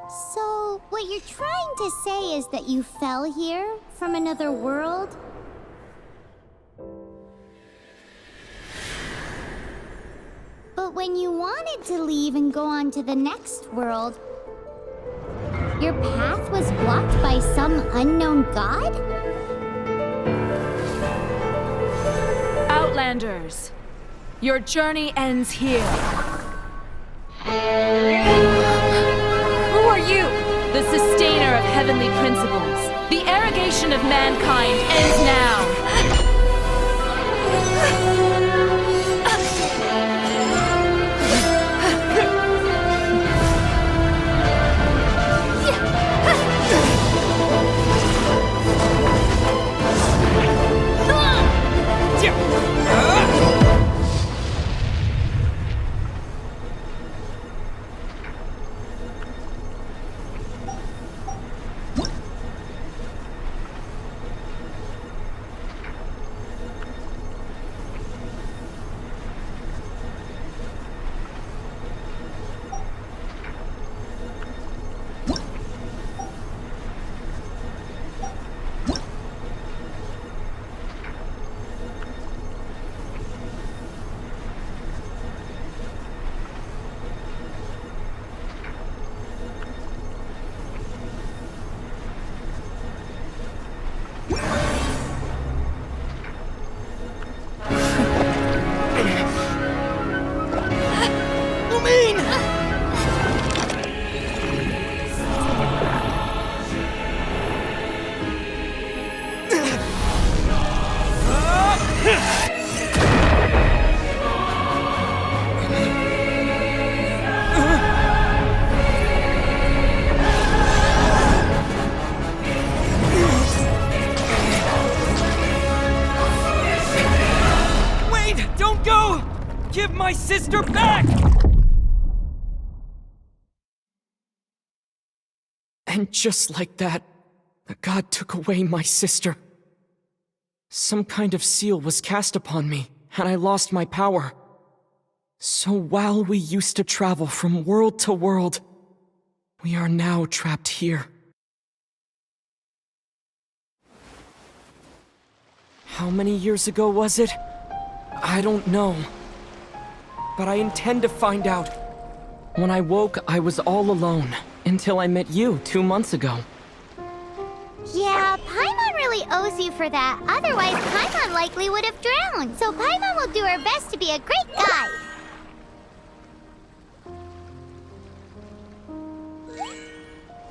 So, what you're trying to say is that you fell here from another world? But when you wanted to leave and go on to the next world, your path was blocked by some unknown god? Outlanders, your journey ends here. Who are you? The sustainer of heavenly principles. The arrogation of mankind ends now. Give my sister back! And just like that, the god took away my sister. Some kind of seal was cast upon me, and I lost my power. So while we used to travel from world to world, we are now trapped here. How many years ago was it? I don't know. But I intend to find out. When I woke, I was all alone, until I met you 2 months ago. Yeah, Paimon really owes you for that. Otherwise, Paimon likely would have drowned. So Paimon will do her best to be a great guide.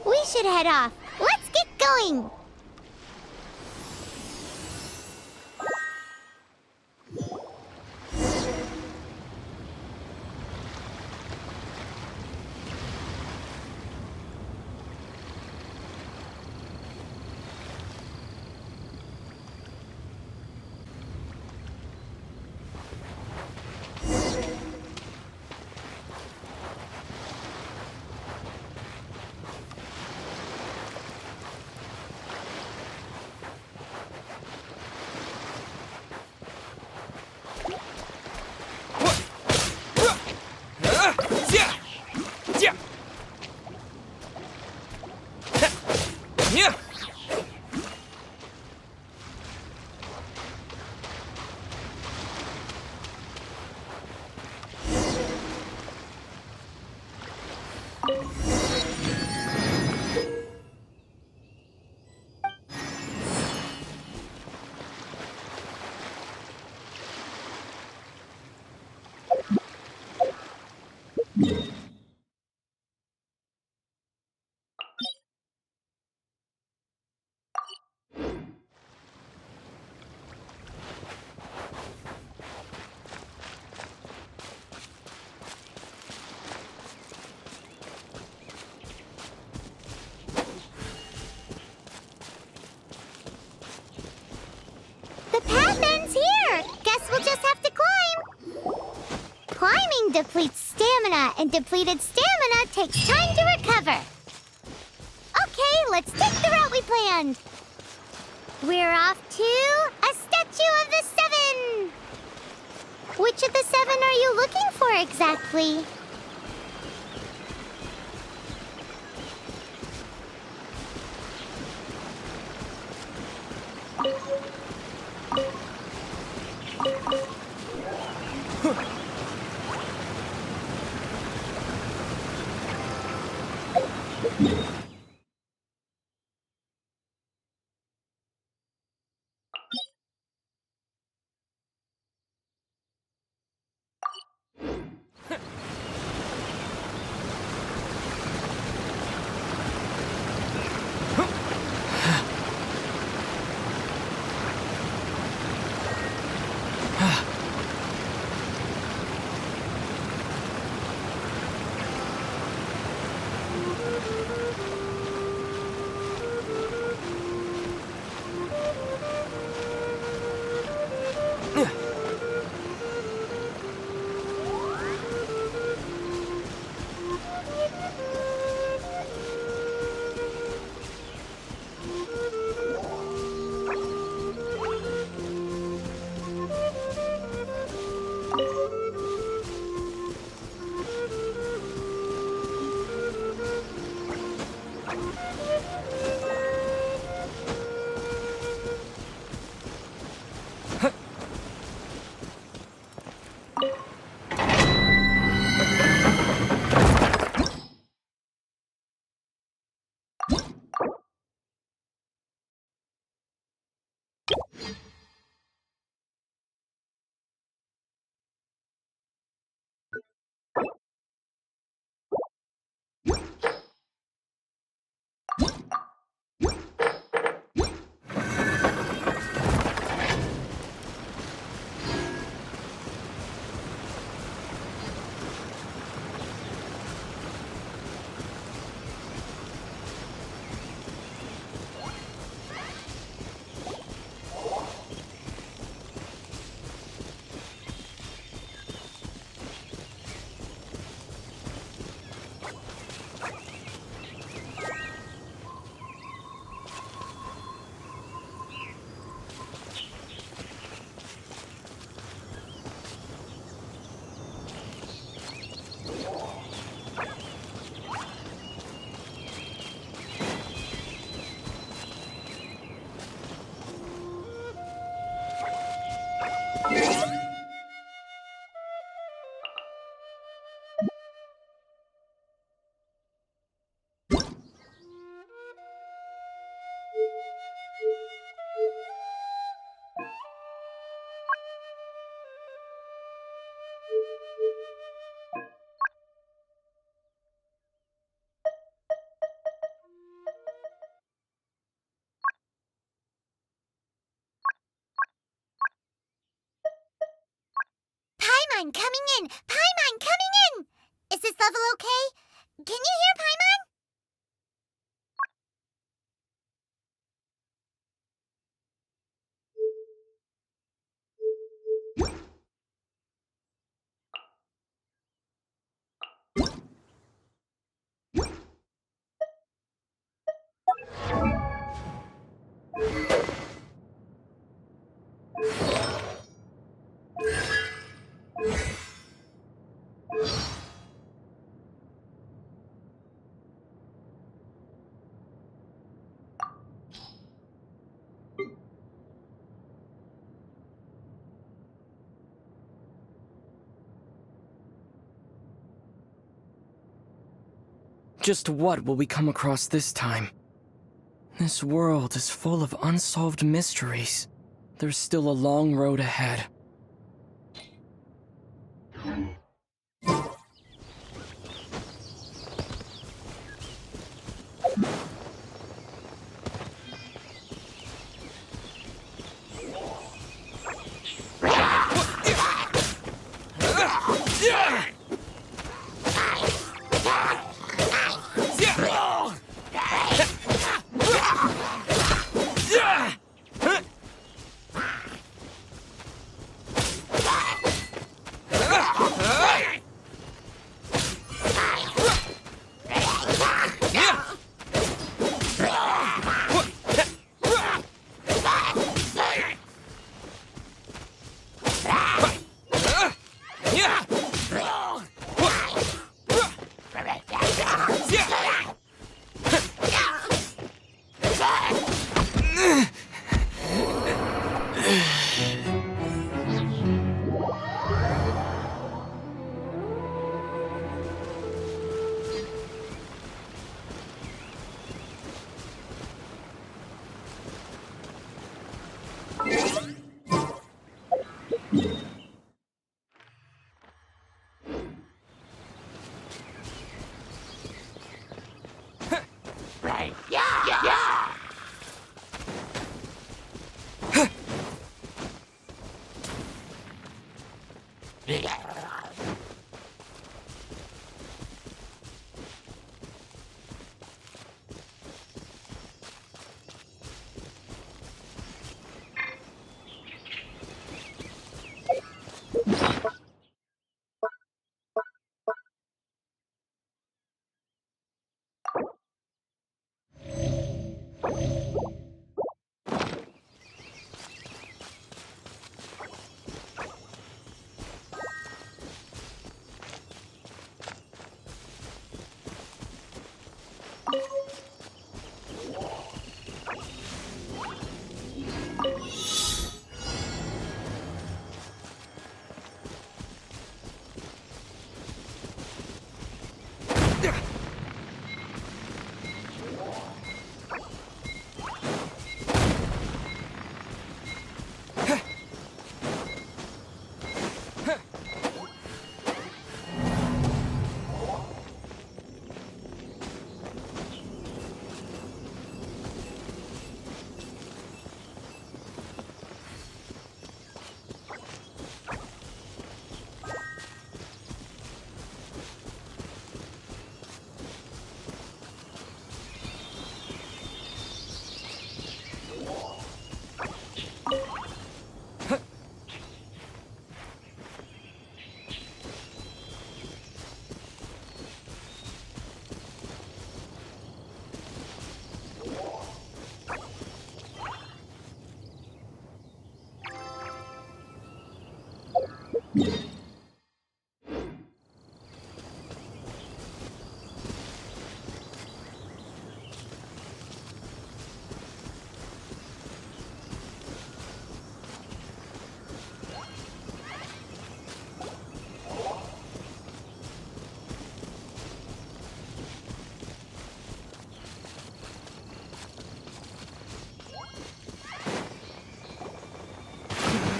We should head off. Let's get going! Depletes stamina, and depleted stamina takes time to recover. Okay, let's take the route we planned. We're off to a Statue of the Seven. Which of the 7 are you looking for exactly? Paimon coming in! Paimon coming in! Is this level okay? Can you hear Paimon? Just what will we come across this time? This world is full of unsolved mysteries. There's still a long road ahead.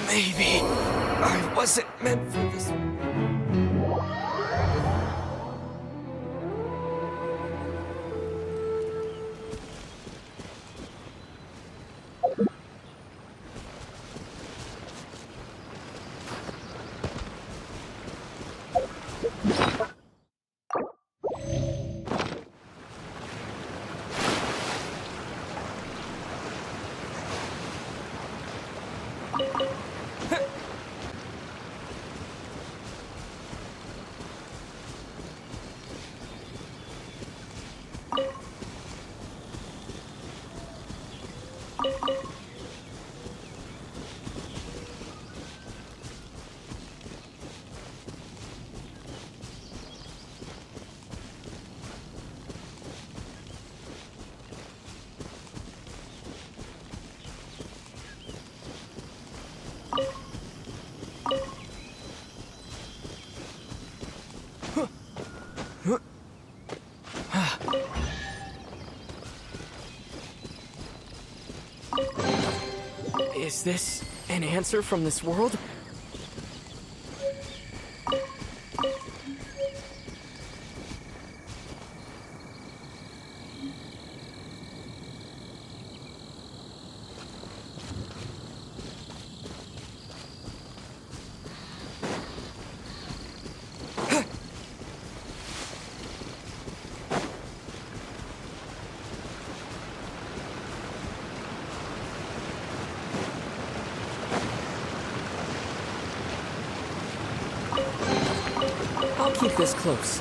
Maybe I wasn't meant for this. Is this an answer from this world? I'll keep this close.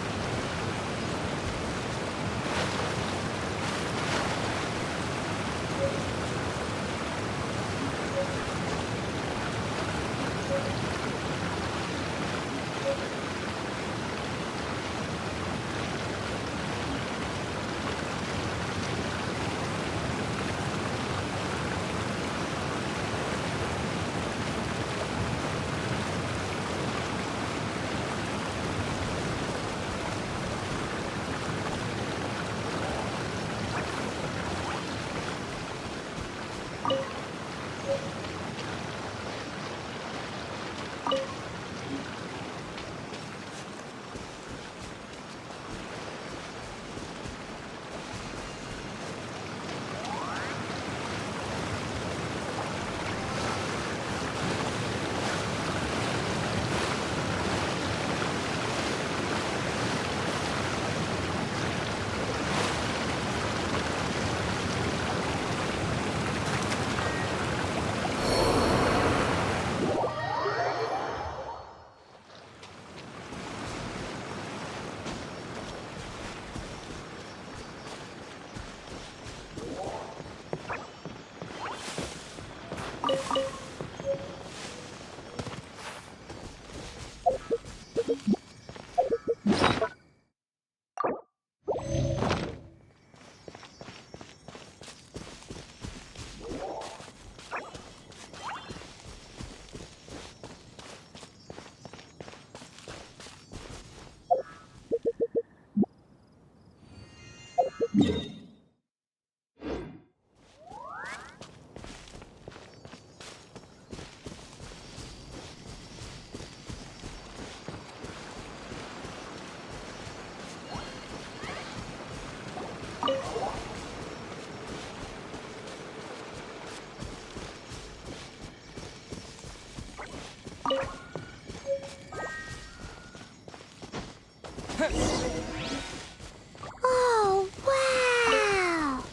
Oh, wow!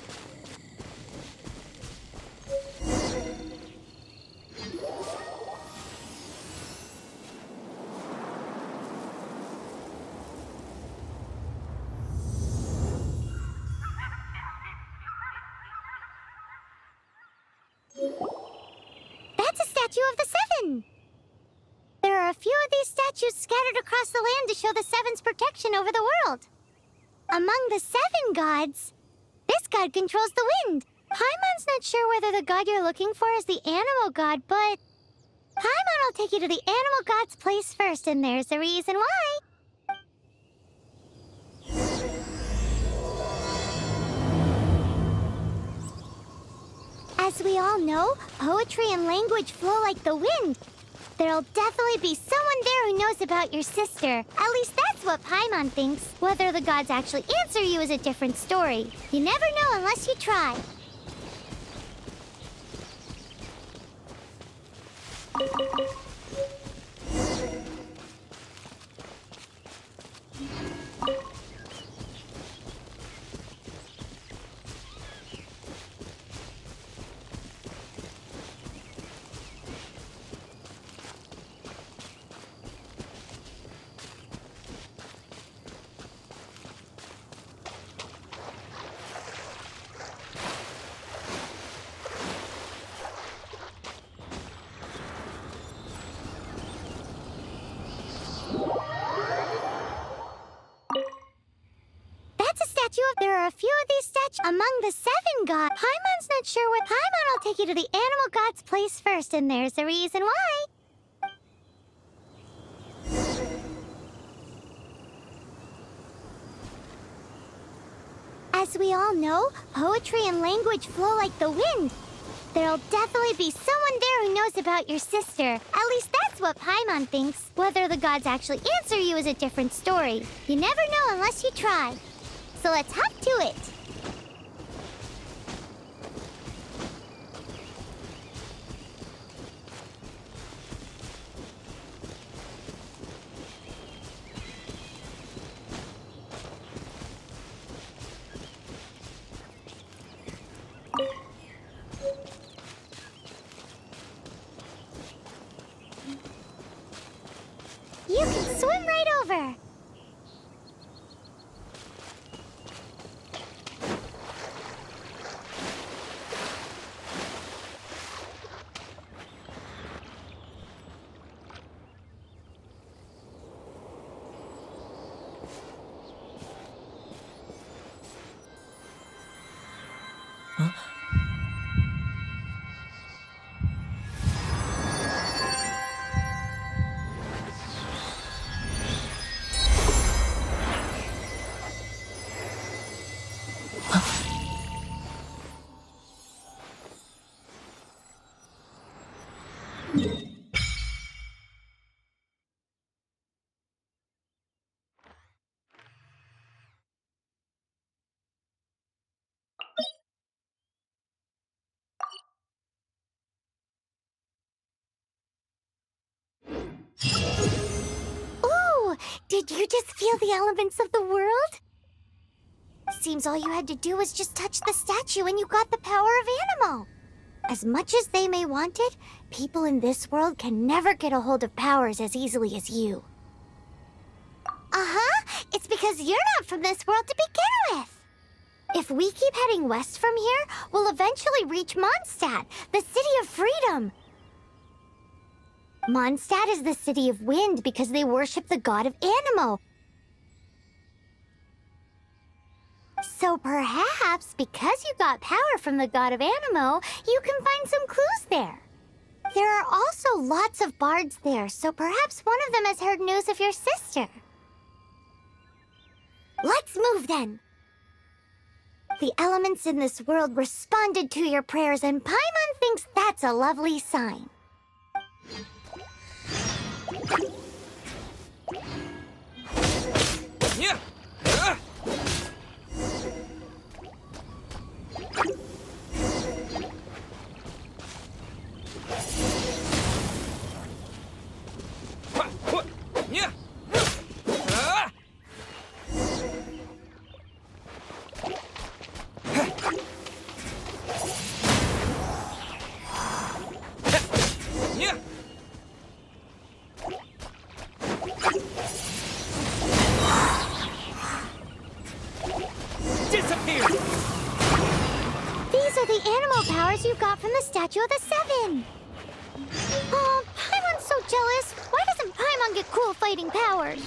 That's a statue of the Seven! There are a few of these statues scattered across the land to show the Seven's protection over the world. Among the Seven gods, this god controls the wind. Paimon's not sure whether the god you're looking for is the animal god, but Paimon will take you to the animal god's place first, and there's the reason why. As we all know, poetry and language flow like the wind. There'll definitely be someone there who knows about your sister. At least that's what Paimon thinks. Whether the gods actually answer you is a different story. You never know unless you try. There are a few of these statues among the Seven gods. Paimon's not sure what. Paimon will take you to the animal god's place first, and there's the reason why. As we all know, poetry and language flow like the wind. There'll definitely be someone there who knows about your sister. At least that's what Paimon thinks. Whether the gods actually answer you is a different story. You never know unless you try. So let's hop to it. You can swim right over. Ooh, did you just feel the elements of the world? Seems all you had to do was just touch the statue and you got the power of Animo. As much as they may want it, people in this world can never get a hold of powers as easily as you. Uh-huh, it's because you're not from this world to begin with. If we keep heading west from here, we'll eventually reach Mondstadt, the city of freedom. Mondstadt is the city of wind because they worship the god of Animo. So perhaps, because you got power from the god of Animo, you can find some clues there. There are also lots of bards there, so perhaps one of them has heard news of your sister. Let's move then. The elements in this world responded to your prayers, and Paimon thinks that's a lovely sign. Yeah. Disappear! These are the animal powers you got from the Statue of the Seven. Oh, Paimon's so jealous. Why doesn't Paimon get cool fighting powers?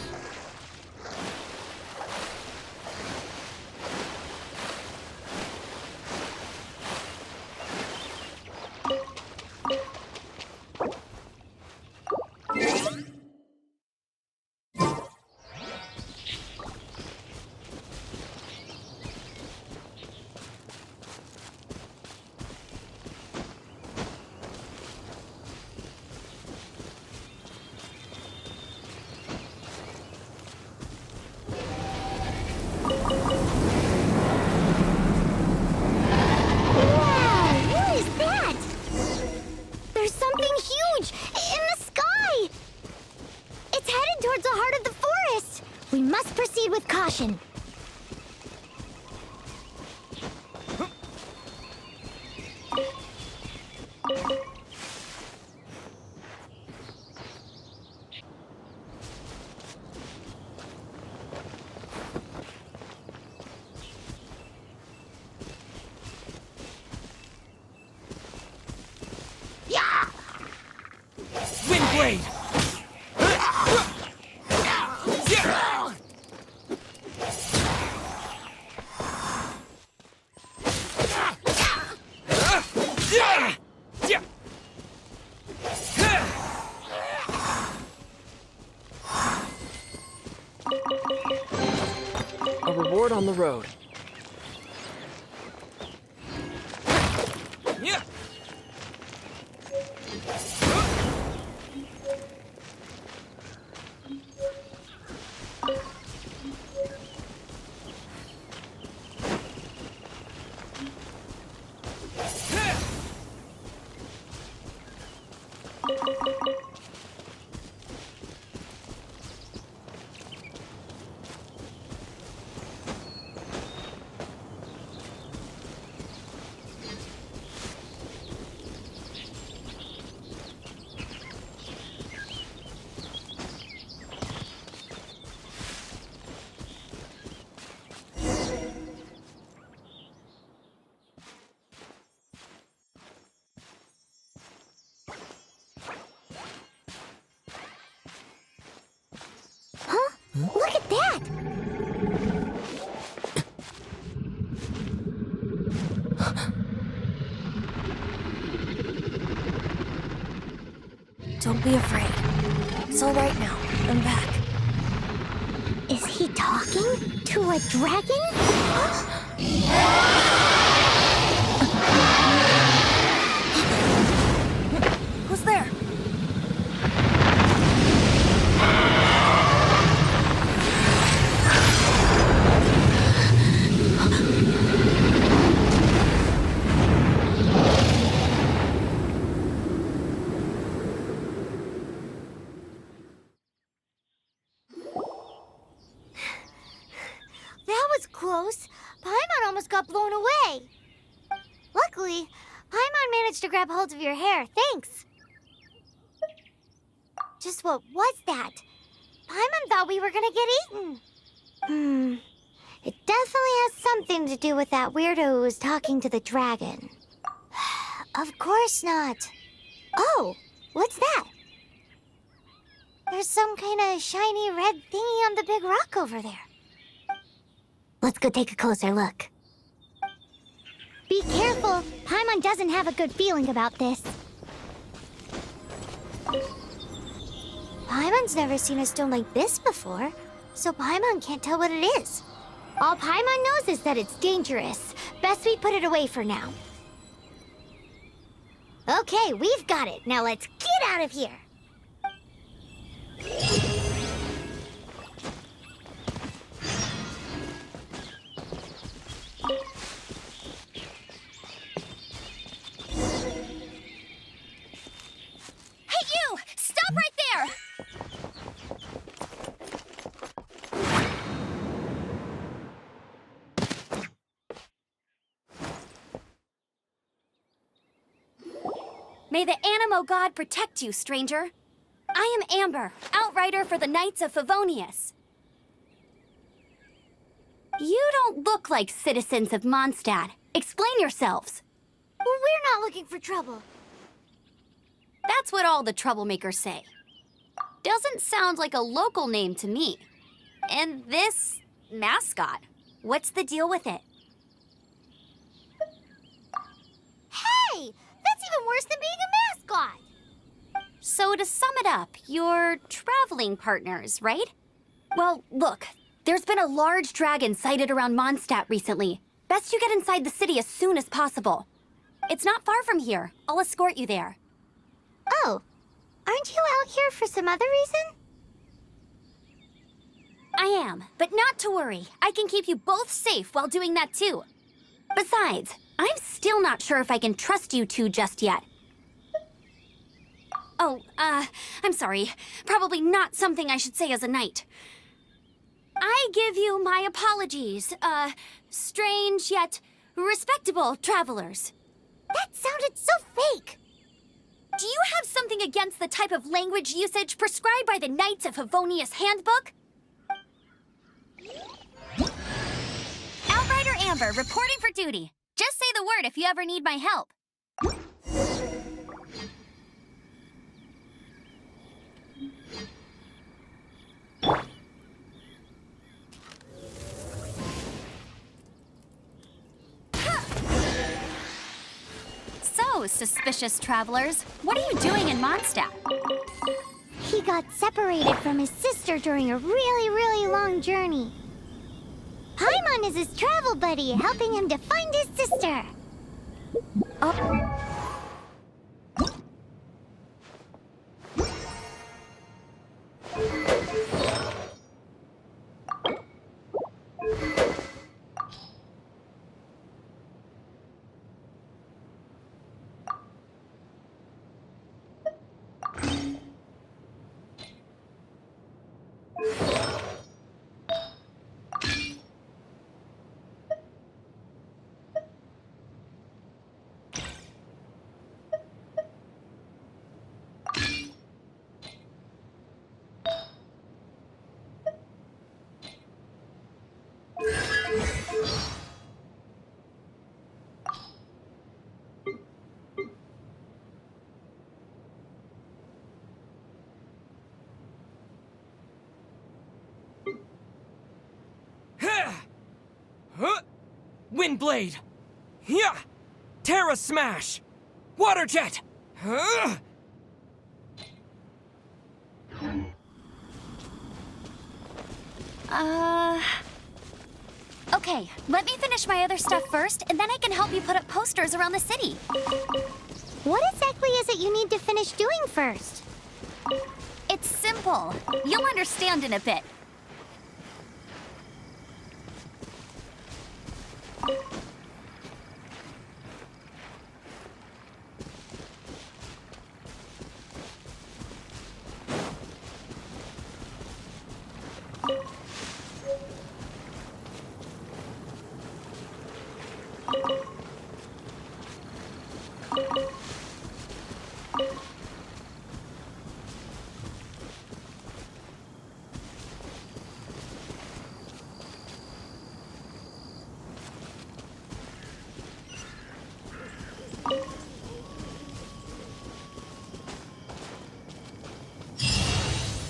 We must proceed with caution. Yeah! Windblade! A reward on the road. Look at that! Don't be afraid. It's all right now. I'm back. Is he talking to a dragon? Who's there? That was close. Paimon almost got blown away. Luckily, Paimon managed to grab hold of your hair. Thanks. Just what was that? Paimon thought we were gonna get eaten. It definitely has something to do with that weirdo who was talking to the dragon. Of course not. Oh, what's that? There's some kind of shiny red thingy on the big rock over there. Let's go take a closer look. Be careful. Paimon doesn't have a good feeling about this. Paimon's never seen a stone like this before, so Paimon can't tell what it is. All Paimon knows is that it's dangerous. Best we put it away for now. Okay, we've got it. Now let's get out of here. Hey, you! Stop right there! May the Animo God protect you, stranger. I am Amber, outrider for the Knights of Favonius. You don't look like citizens of Mondstadt. Explain yourselves. Well, we're not looking for trouble. That's what all the troublemakers say. Doesn't sound like a local name to me. And this mascot, what's the deal with it? Hey! That's even worse than being a mascot! So to sum it up, you're traveling partners, right? Well, look, there's been a large dragon sighted around Mondstadt recently. Best you get inside the city as soon as possible. It's not far from here. I'll escort you there. Oh, aren't you out here for some other reason? I am, but not to worry. I can keep you both safe while doing that too. Besides, I'm still not sure if I can trust you two just yet. Oh, I'm sorry. Probably not something I should say as a knight. I give you my apologies, strange yet respectable travelers. That sounded so fake! Do you have something against the type of language usage prescribed by the Knights of Favonius Handbook? Outrider Amber, reporting for duty. Just say the word if you ever need my help. So, suspicious travelers, what are you doing in Mondstadt? He got separated from his sister during a really, really long journey. Paimon is his travel buddy, helping him to find his sister. Windblade! Yeah! Terra Smash! Water Jet! Okay, let me finish my other stuff first, and then I can help you put up posters around the city. What exactly is it you need to finish doing first? It's simple. You'll understand in a bit.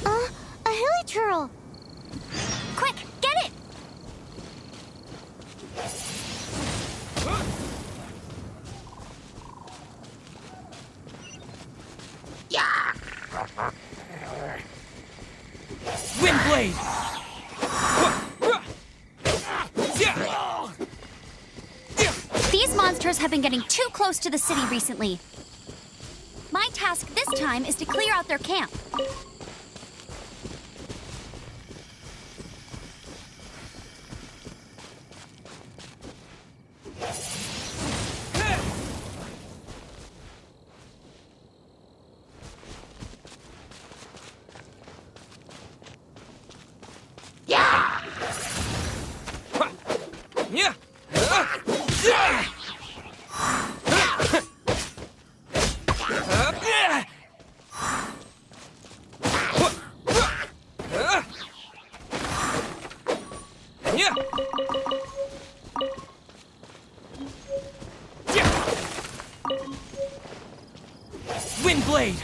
A hilichurl! Quick, get it! Windblade! These monsters have been getting too close to the city recently. My task this time is to clear out their camp. Windblade!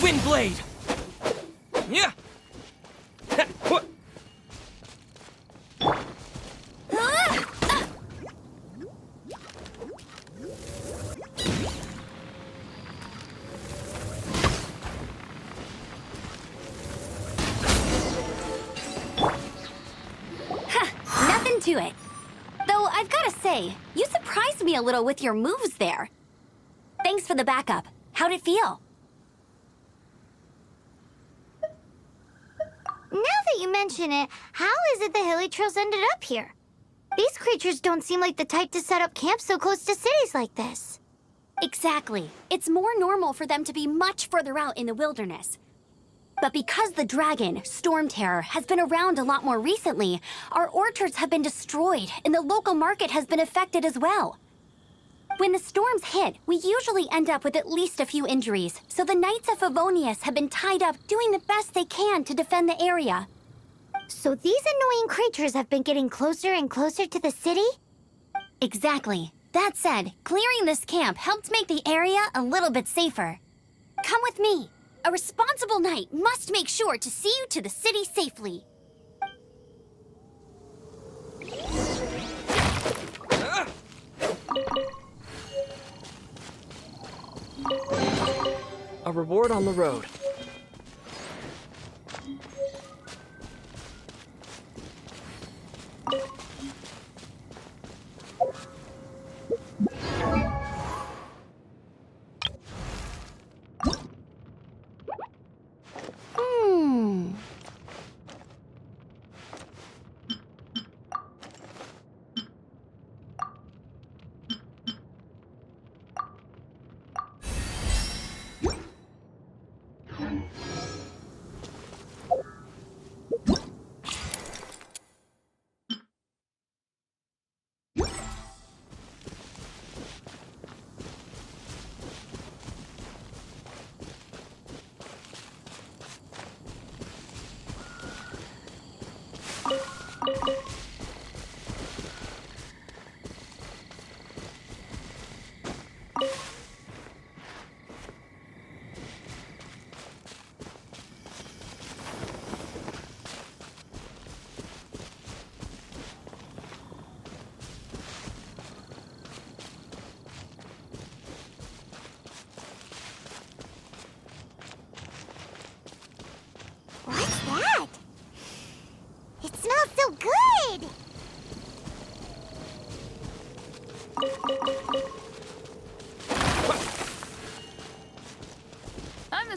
Windblade! Yeah! Nothing to it. Though I've gotta say, you surprised me a little with your moves there. Thanks for the backup. How'd it feel? Now that you mention it, how is it the hilichurls ended up here? These creatures don't seem like the type to set up camp so close to cities like this. Exactly. It's more normal for them to be much further out in the wilderness. But because the dragon, Storm Terror, has been around a lot more recently, our orchards have been destroyed and the local market has been affected as well. When the storms hit, we usually end up with at least a few injuries, so the Knights of Favonius have been tied up doing the best they can to defend the area. So these annoying creatures have been getting closer and closer to the city? Exactly. That said, clearing this camp helped make the area a little bit safer. Come with me. A responsible knight must make sure to see you to the city safely. A reward on the road.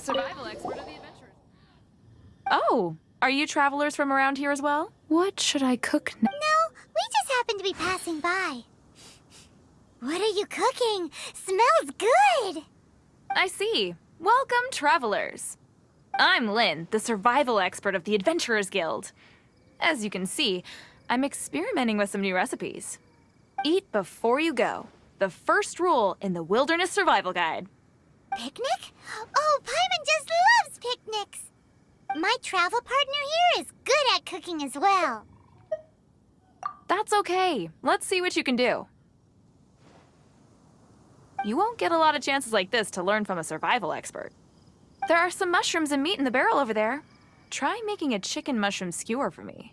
survival expert of the adventurers. Oh, are you travelers from around here as well? What should I cook now? No, we just happened to be passing by. What are you cooking? Smells good! I see. Welcome, travelers. I'm Lynn, the survival expert of the Adventurers Guild. As you can see, I'm experimenting with some new recipes. Eat before you go. The first rule in the Wilderness Survival Guide. Picnic? Oh, Paimon just loves picnics! My travel partner here is good at cooking as well. That's okay. Let's see what you can do. You won't get a lot of chances like this to learn from a survival expert. There are some mushrooms and meat in the barrel over there. Try making a chicken mushroom skewer for me.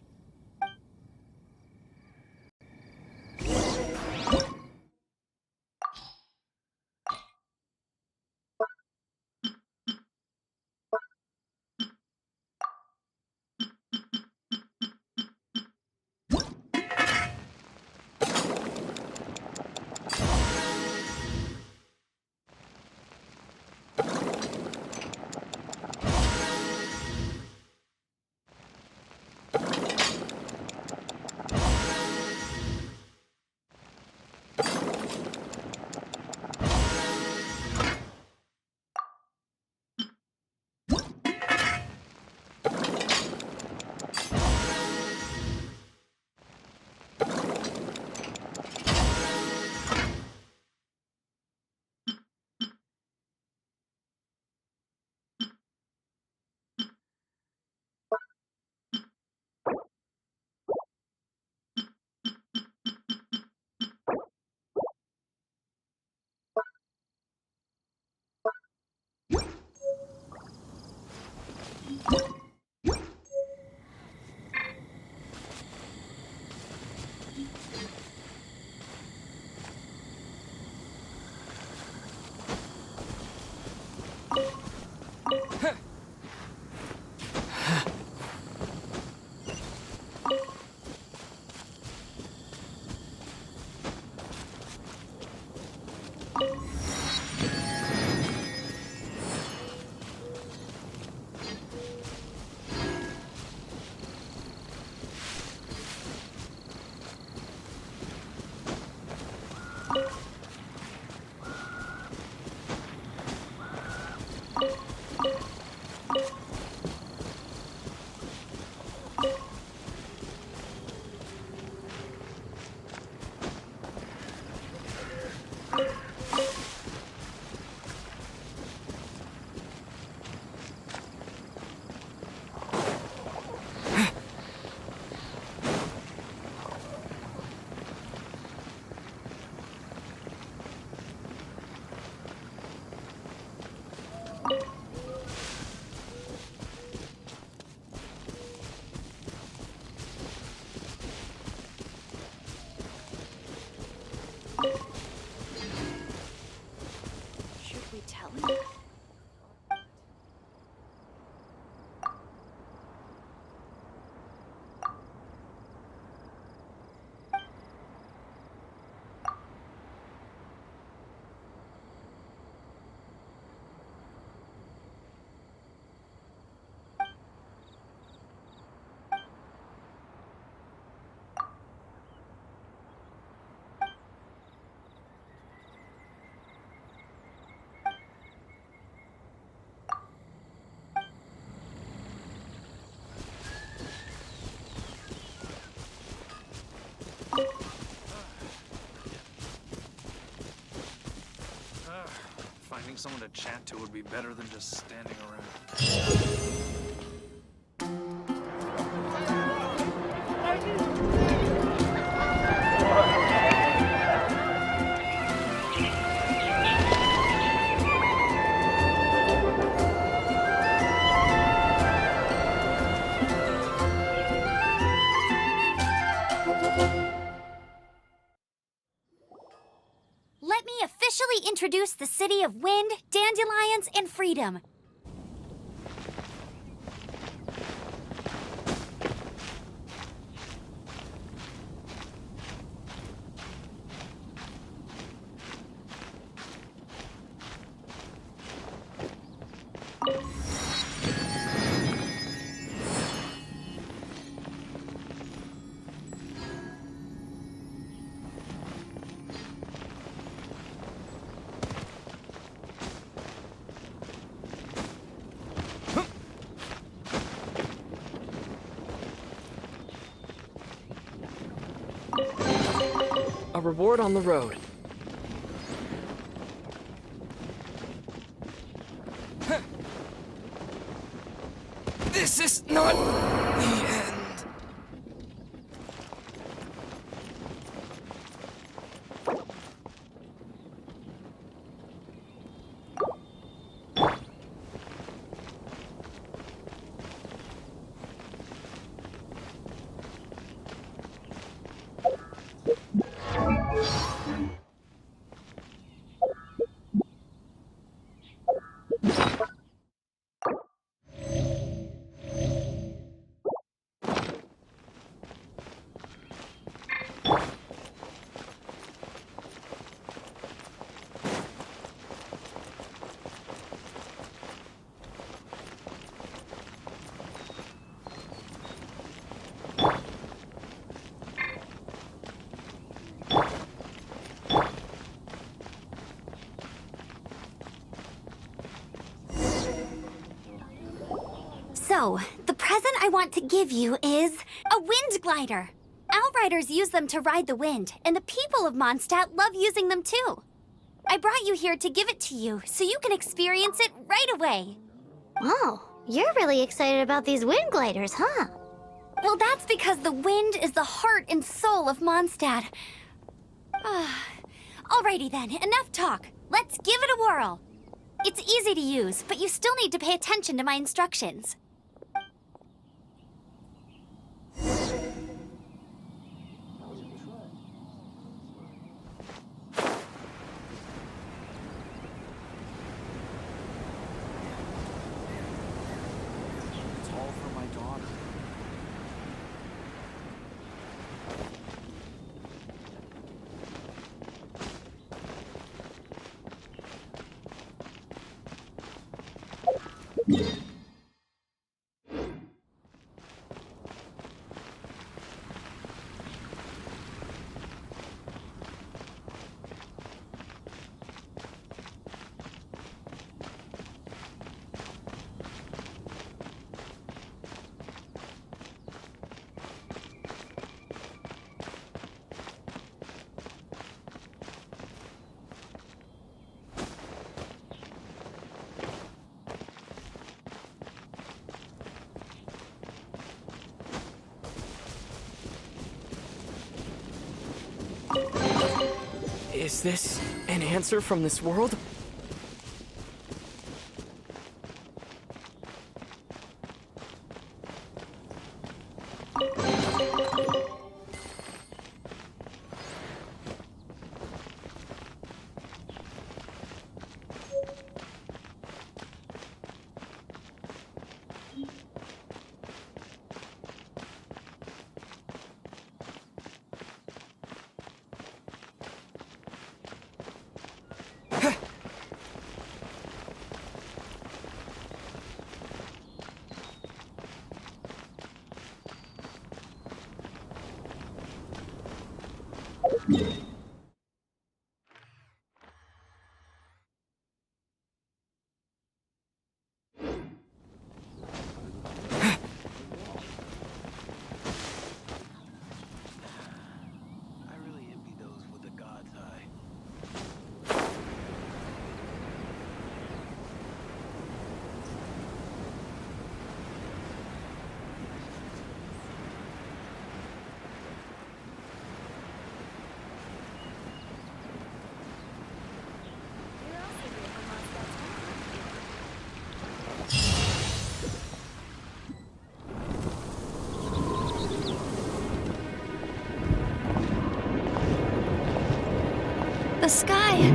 Should we tell him? Finding someone to chat to would be better than just standing around. Let me officially introduce the city of wind, dandelions, and freedom. reward on the road. This is not the end. So, the present I want to give you is a wind glider. Outriders use them to ride the wind, and the people of Mondstadt love using them too. I brought you here to give it to you, so you can experience it right away. Oh, you're really excited about these wind gliders, huh? Well, that's because the wind is the heart and soul of Mondstadt. Alrighty then, enough talk. Let's give it a whirl. It's easy to use, but you still need to pay attention to my instructions. It's all for my daughter. Is this an answer from this world? I really envy those with the God's eye. The sky.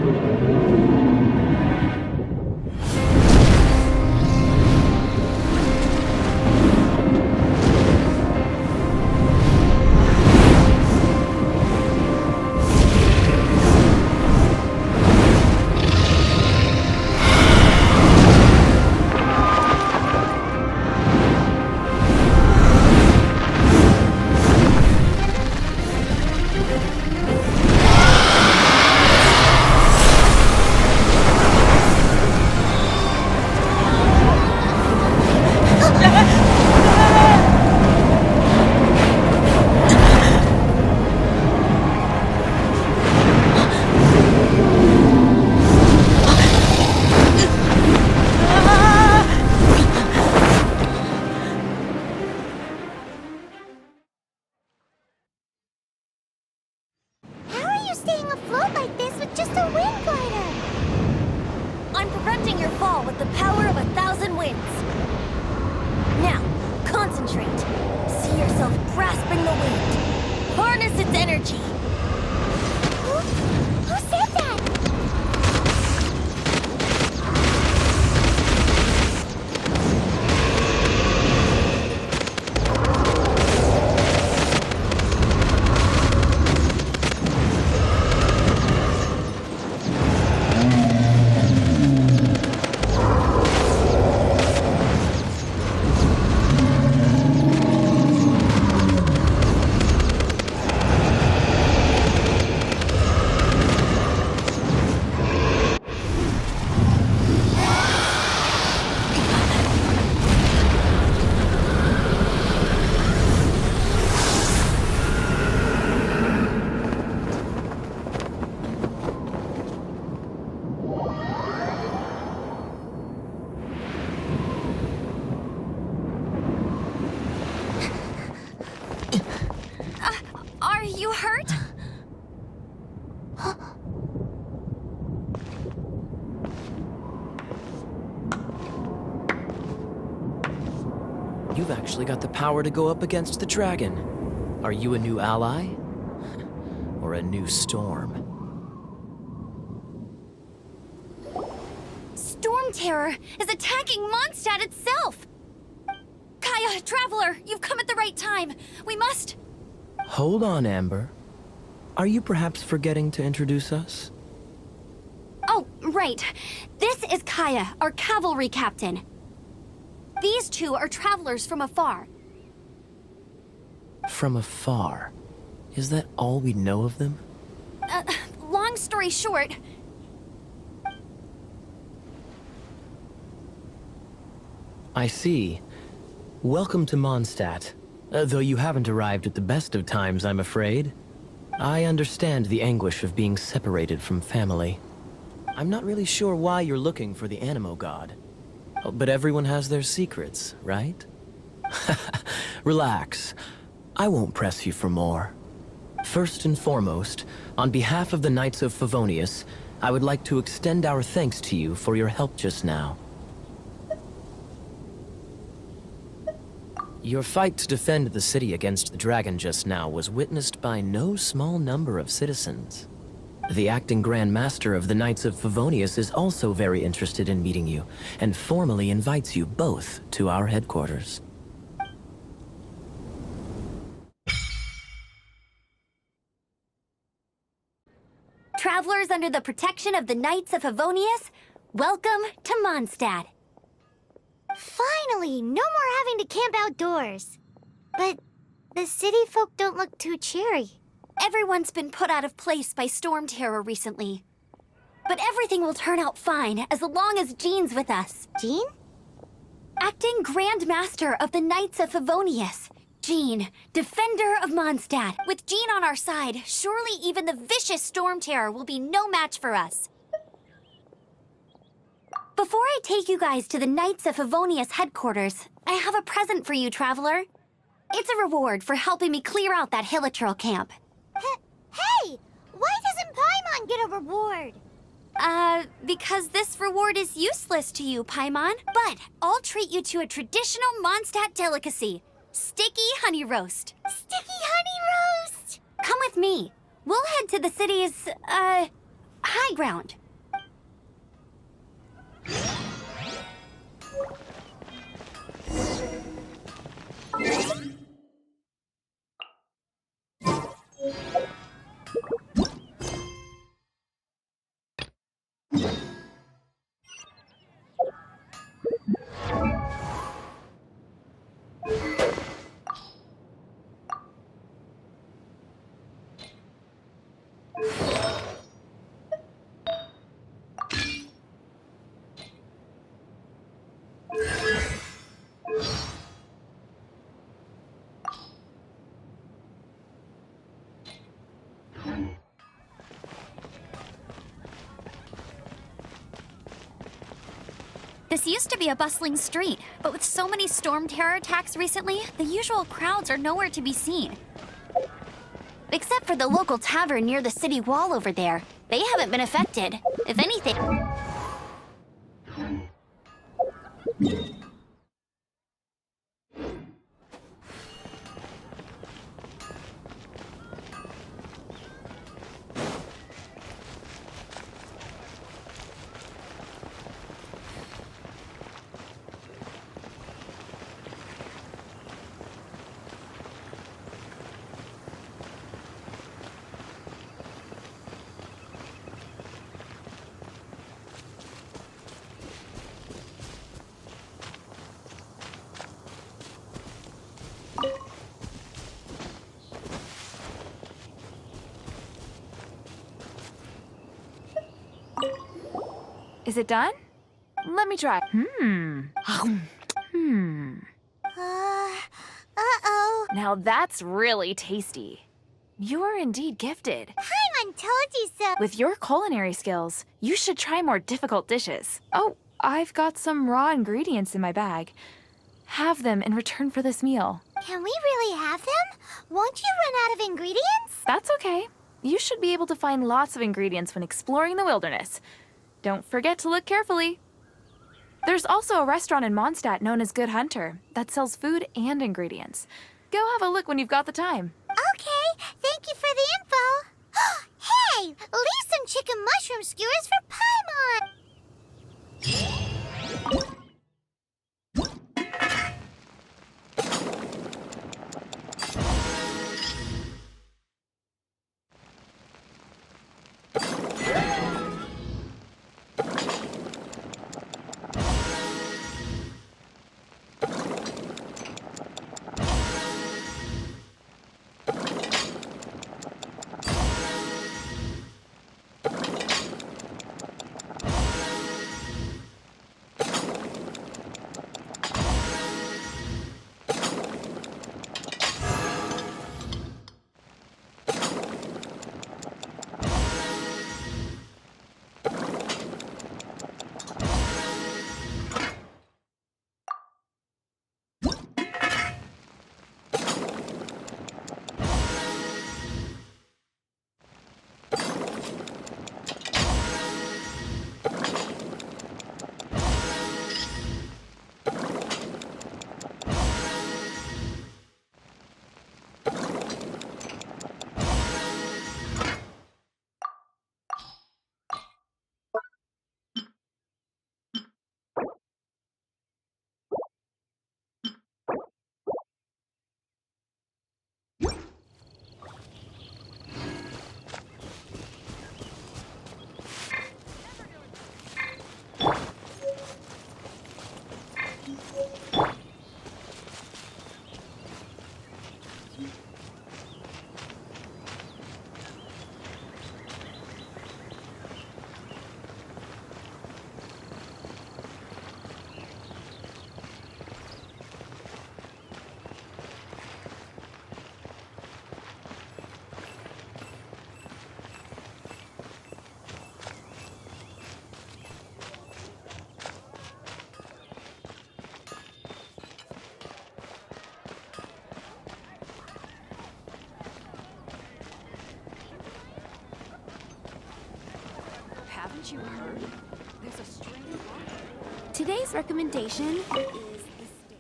preempting your fall with the power of 1,000 winds. Now, concentrate. See yourself grasping the wind. Harness its energy. Who said that? Are you hurt? You've actually got the power to go up against the dragon. Are you a new ally? Or a new storm? Storm Terror is attacking Mondstadt itself! Kaya, Traveler, you've come at the right time. We must... Hold on, Amber. Are you perhaps forgetting to introduce us? Oh, right. This is Kaya, our cavalry captain. These two are travelers from afar. From afar. Is that all we know of them? Long story short... I see. Welcome to Mondstadt. Though you haven't arrived at the best of times, I'm afraid. I understand the anguish of being separated from family. I'm not really sure why you're looking for the Animo God. But everyone has their secrets, right? Relax. I won't press you for more. First and foremost, on behalf of the Knights of Favonius, I would like to extend our thanks to you for your help just now. Your fight to defend the city against the dragon just now was witnessed by no small number of citizens. The acting Grand Master of the Knights of Favonius is also very interested in meeting you, and formally invites you both to our headquarters. Travelers under the protection of the Knights of Favonius, welcome to Mondstadt. Finally, no more having to camp outdoors. But the city folk don't look too cheery. Everyone's been put out of place by Storm Terror recently. But everything will turn out fine as long as Jean's with us. Jean? Acting Grand Master of the Knights of Favonius. Jean, Defender of Mondstadt. With Jean on our side, surely even the vicious Storm Terror will be no match for us. Before I take you guys to the Knights of Favonius headquarters, I have a present for you, Traveler. It's a reward for helping me clear out that Hilichurl camp. Hey! Why doesn't Paimon get a reward? Because this reward is useless to you, Paimon. But I'll treat you to a traditional Mondstadt delicacy. Sticky honey roast. Sticky honey roast! Come with me. We'll head to the city's, high ground. This used to be a bustling street, but with so many Storm Terror attacks recently, the usual crowds are nowhere to be seen. Except for the local tavern near the city wall over there. They haven't been affected. If anything... Is it done? Let me try. Uh-oh. Now that's really tasty. You're indeed gifted. Paimon told you so. With your culinary skills, you should try more difficult dishes. Oh, I've got some raw ingredients in my bag. Have them in return for this meal. Can we really have them? Won't you run out of ingredients? That's okay. You should be able to find lots of ingredients when exploring the wilderness. Don't forget to look carefully. There's also a restaurant in Mondstadt known as Good Hunter that sells food and ingredients. Go have a look when you've got the time. Okay, thank you for the info. Hey, leave some chicken mushroom skewers for Paimon. Haven't you heard? There's a string of water. Today's recommendation is the steak.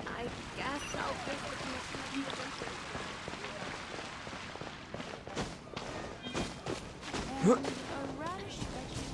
I guess I'll face the commission of the adventure. And a radish veggie.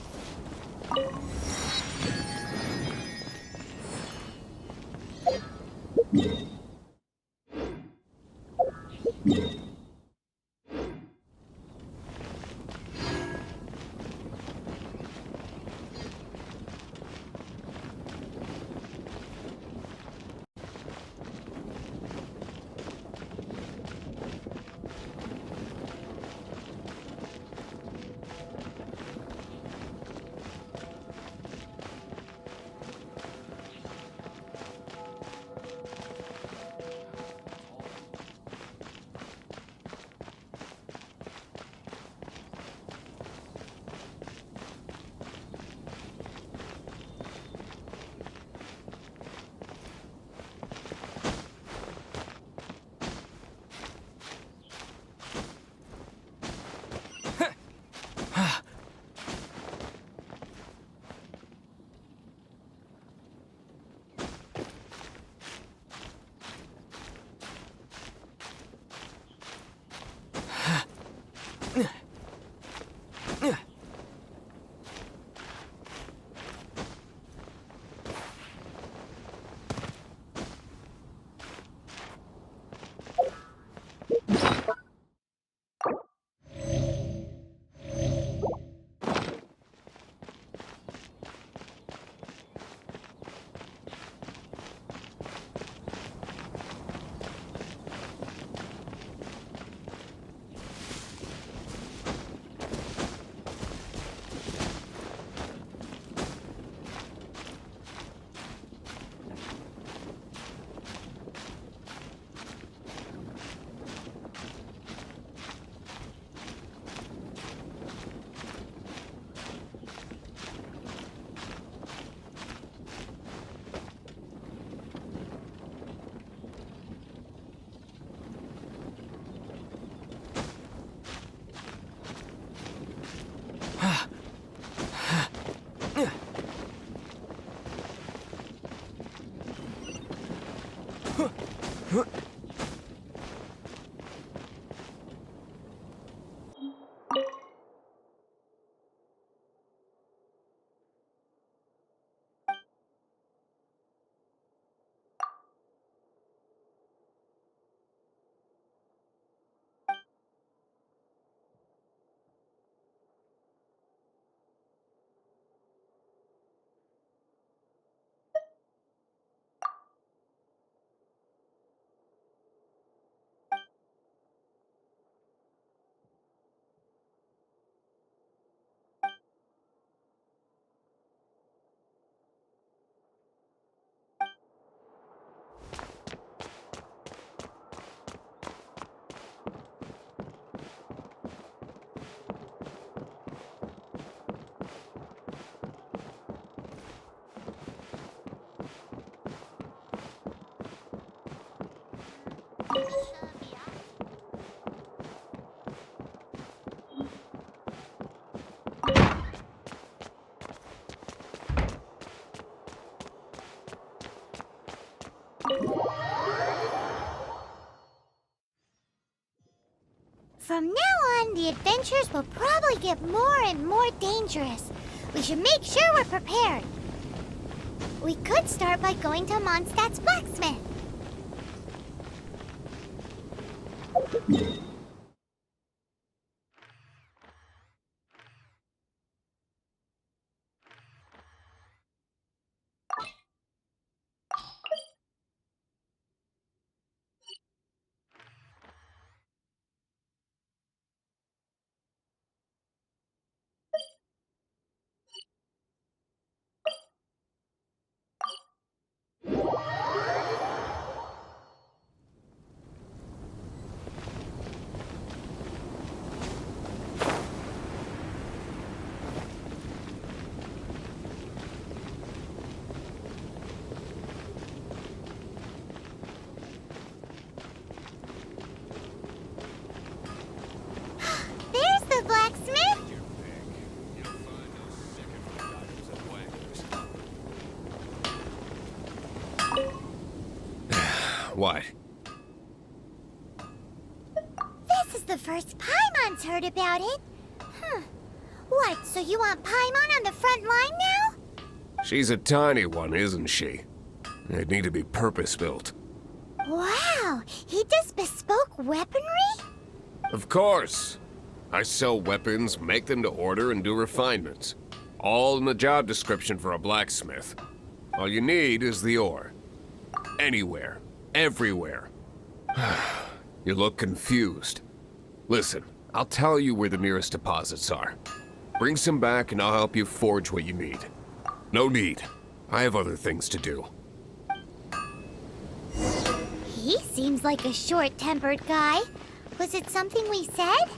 From now on, the adventures will probably get more and more dangerous. We should make sure we're prepared. We could start by going to Mondstadt's blacksmith. There's the blacksmith! What? This is the first Paimon's heard about it. What, so you want Paimon on the front line now? She's a tiny one, isn't she? They'd need to be purpose-built. Wow, he does bespoke weaponry? Of course. I sell weapons, make them to order, and do refinements. All in the job description for a blacksmith. All you need is the ore. Anywhere. Everywhere. You look confused. Listen, I'll tell you where the nearest deposits are. Bring some back and I'll help you forge what you need. No need. I have other things to do. He seems like a short-tempered guy. Was it something we said?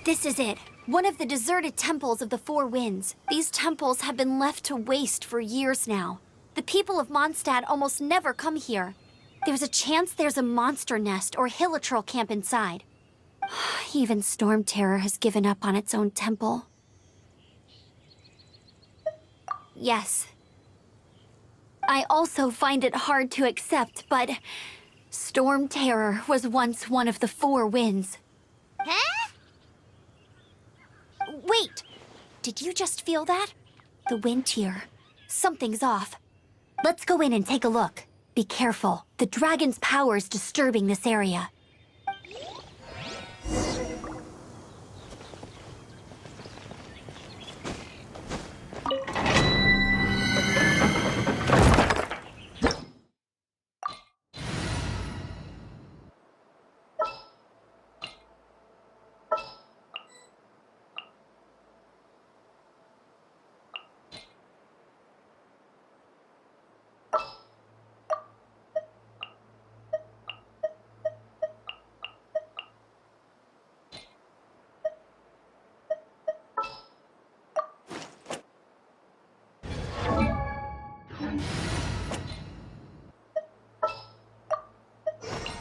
This is it. One of the deserted temples of the Four Winds. These temples have been left to waste for years now. The people of Mondstadt almost never come here. There's a chance there's a monster nest or hilitrol camp inside. Even Storm Terror has given up on its own temple. Yes. I also find it hard to accept, but Storm Terror was once one of the Four Winds. Huh? Wait! Did you just feel that? The wind here. Something's off. Let's go in and take a look. Be careful. The dragon's power is disturbing this area.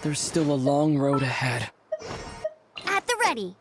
There's still a long road ahead. At the ready.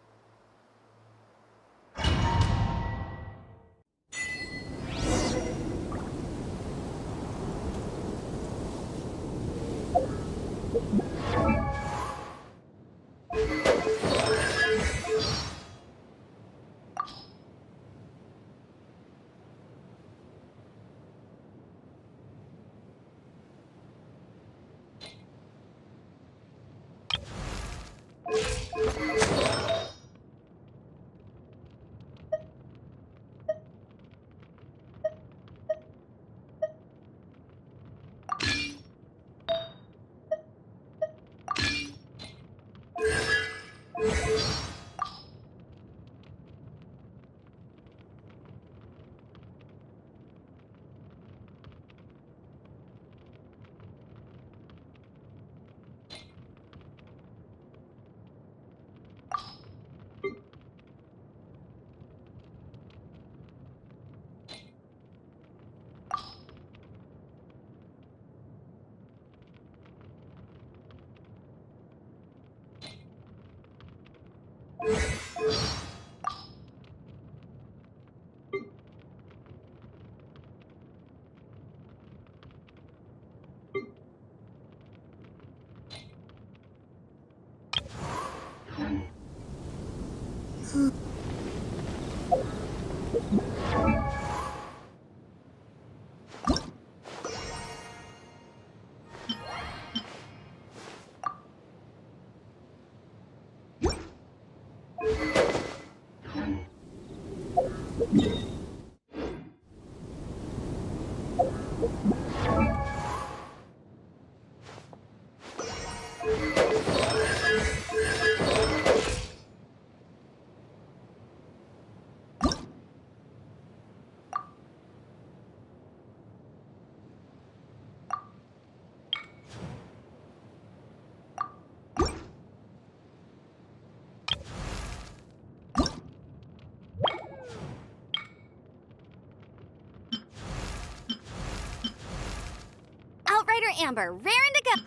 Outrider Amber, raring to go.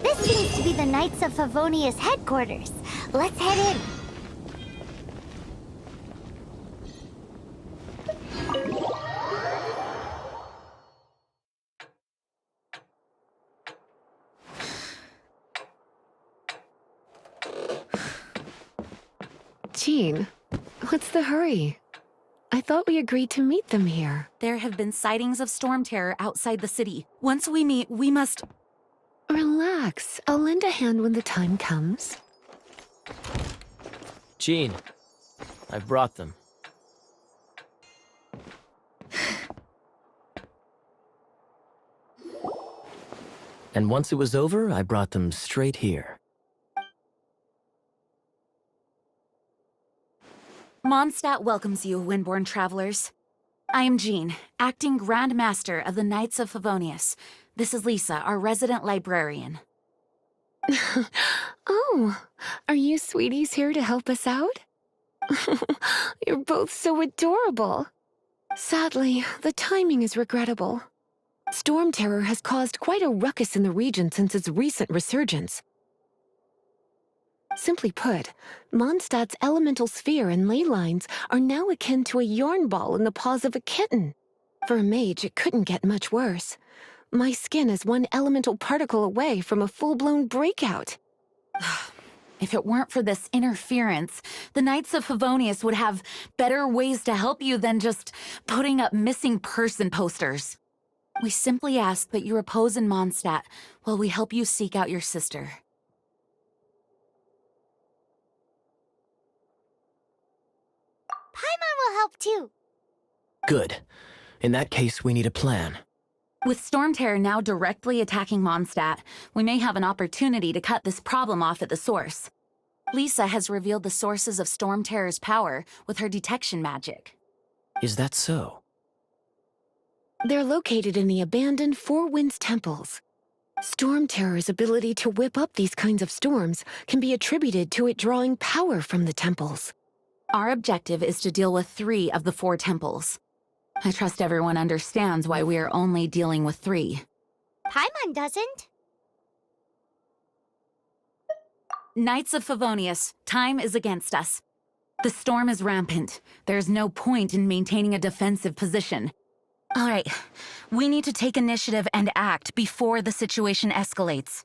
This seems to be the Knights of Favonius headquarters. Let's head in. Jean, what's the hurry? I thought we agreed to meet them here. There have been sightings of storm terror outside the city. Once we meet, we must... Relax. I'll lend a hand when the time comes. Jean, I brought them. And once it was over, I brought them straight here. Mondstadt welcomes you, Windborn travelers. I am Jean, acting Grand Master of the Knights of Favonius. This is Lisa, our resident librarian. Oh, are you sweeties here to help us out? You're both so adorable. Sadly, the timing is regrettable. Storm Terror has caused quite a ruckus in the region since its recent resurgence. Simply put, Mondstadt's elemental sphere and ley lines are now akin to a yarn ball in the paws of a kitten. For a mage, it couldn't get much worse. My skin is one elemental particle away from a full-blown breakout. If it weren't for this interference, the Knights of Favonius would have better ways to help you than just putting up missing person posters. We simply ask that you repose in Mondstadt while we help you seek out your sister. Paimon will help too. Good. In that case, we need a plan. With Storm Terror now directly attacking Mondstadt, we may have an opportunity to cut this problem off at the source. Lisa has revealed the sources of Storm Terror's power with her detection magic. Is that so? They're located in the abandoned Four Winds temples. Storm Terror's ability to whip up these kinds of storms can be attributed to it drawing power from the temples. Our objective is to deal with 3 of the 4 temples. I trust everyone understands why we are only dealing with 3. Paimon doesn't. Knights of Favonius, time is against us. The storm is rampant. There's no point in maintaining a defensive position. All right, we need to take initiative and act before the situation escalates.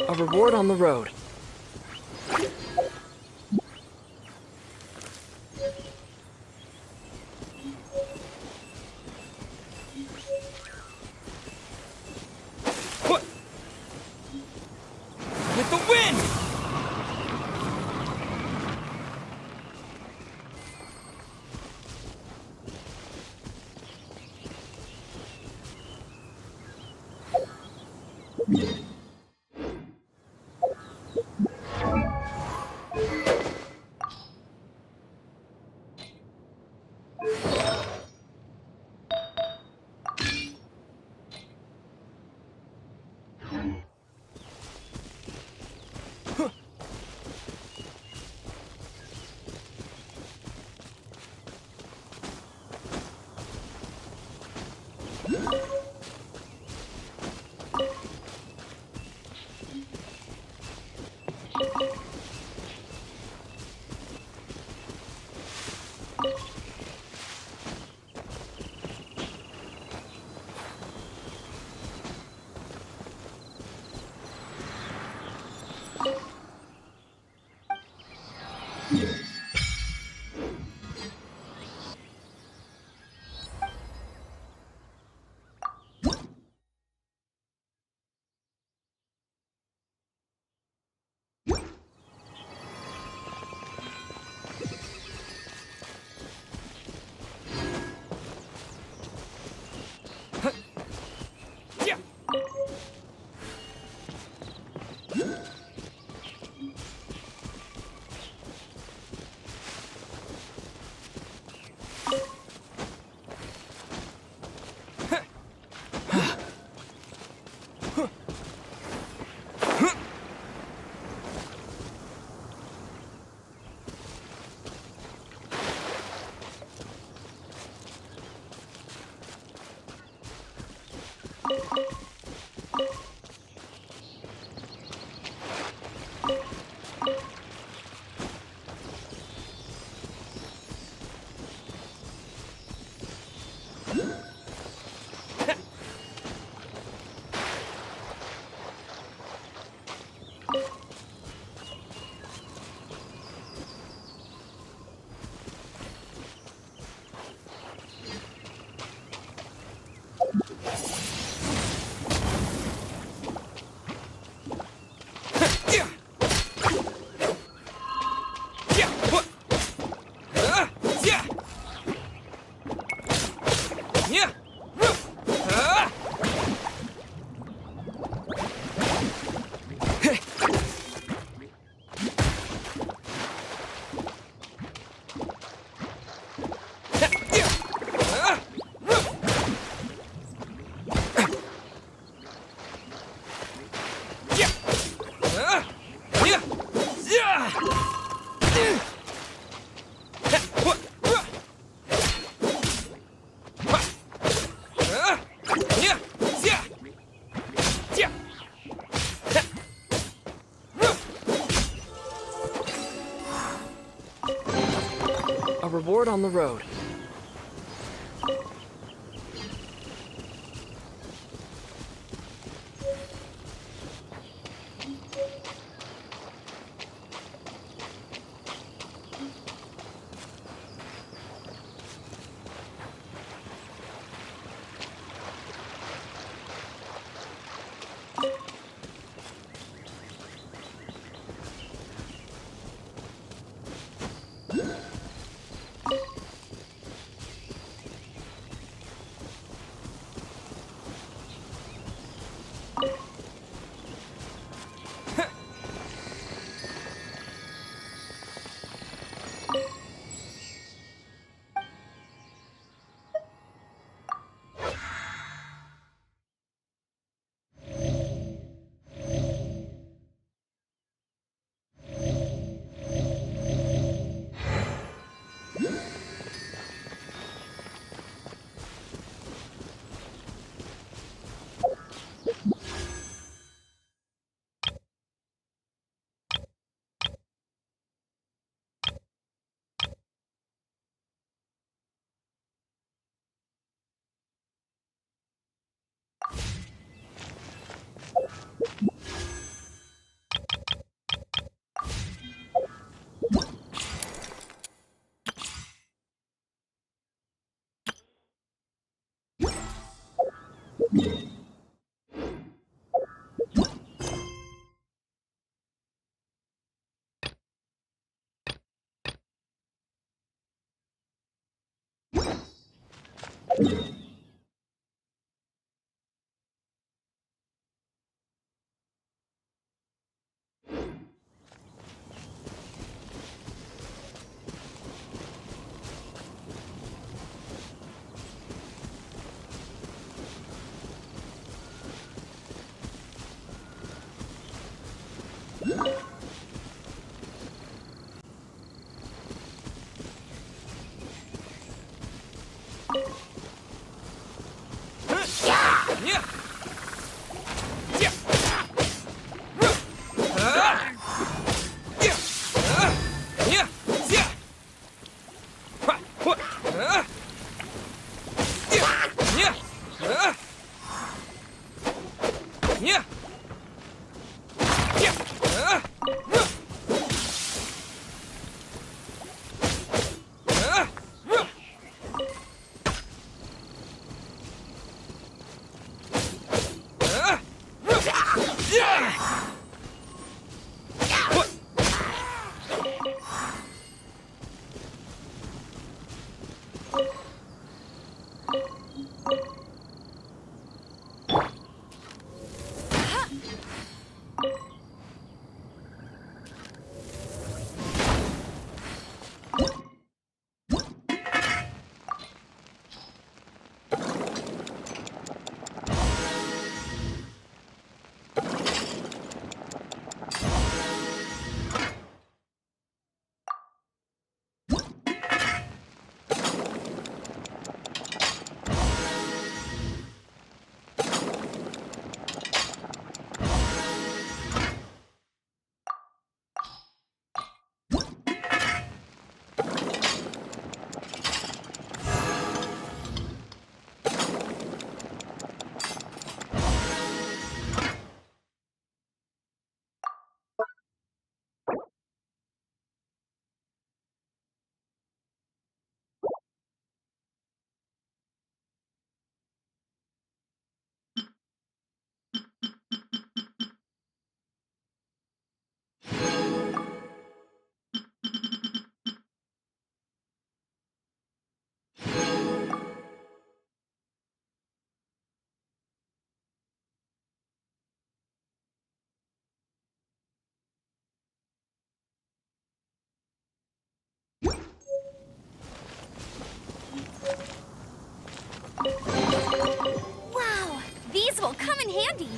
A reward on the road. What? With the wind! A reward on the road. Wow, these will come in handy.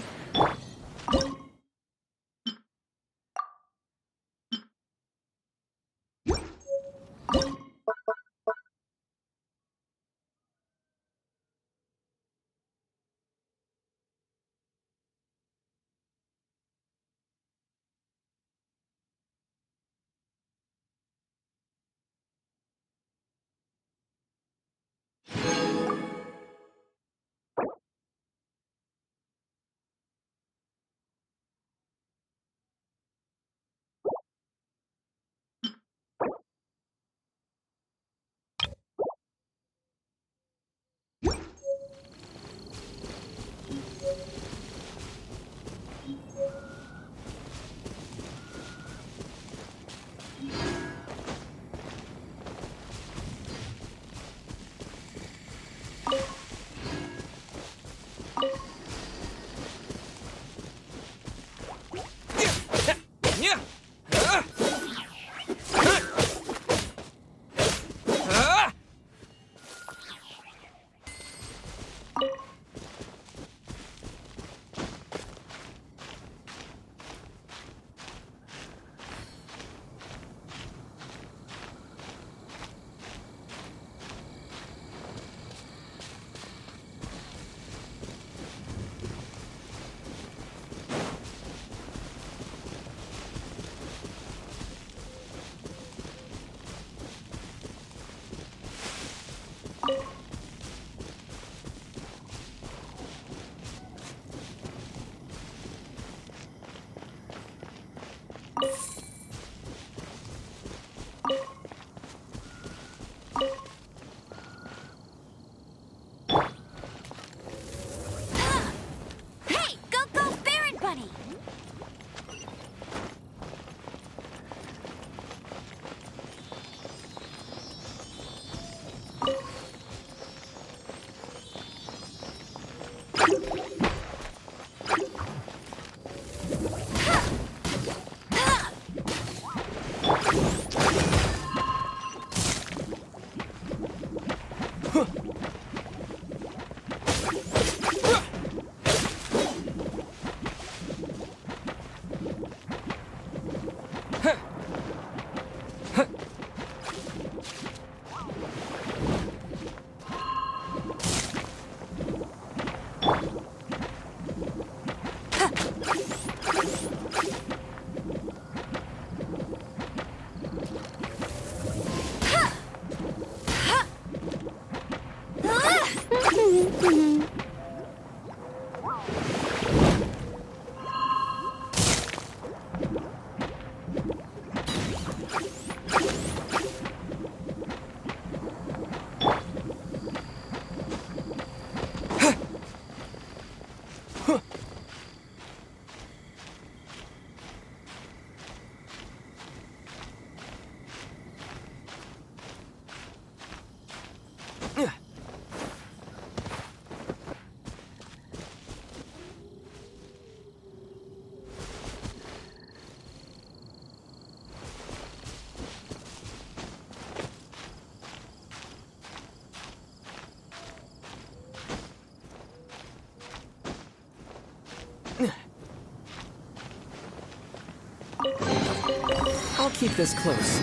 I'll keep this close.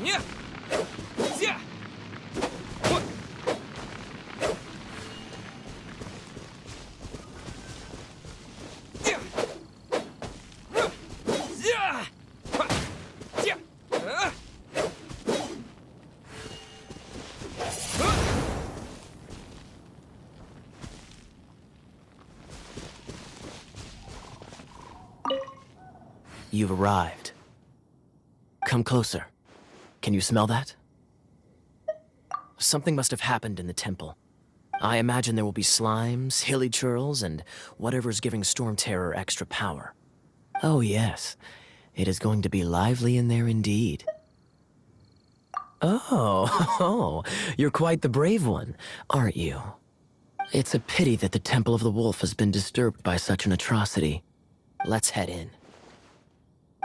Yeah. Yeah. You've arrived. Come closer. Can you smell that? Something must have happened in the temple. I imagine there will be slimes, hilly churls, and whatever's giving Storm Terror extra power. Oh yes, it is going to be lively in there indeed. Oh, you're quite the brave one, aren't you? It's a pity that the Temple of the Wolf has been disturbed by such an atrocity. Let's head in.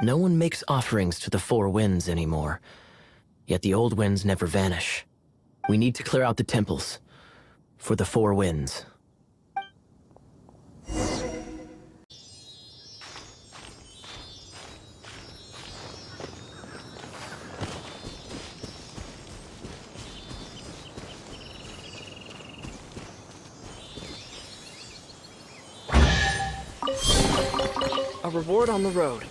No one makes offerings to the Four Winds anymore, yet the old winds never vanish. We need to clear out the temples for the Four Winds. A reward on the road.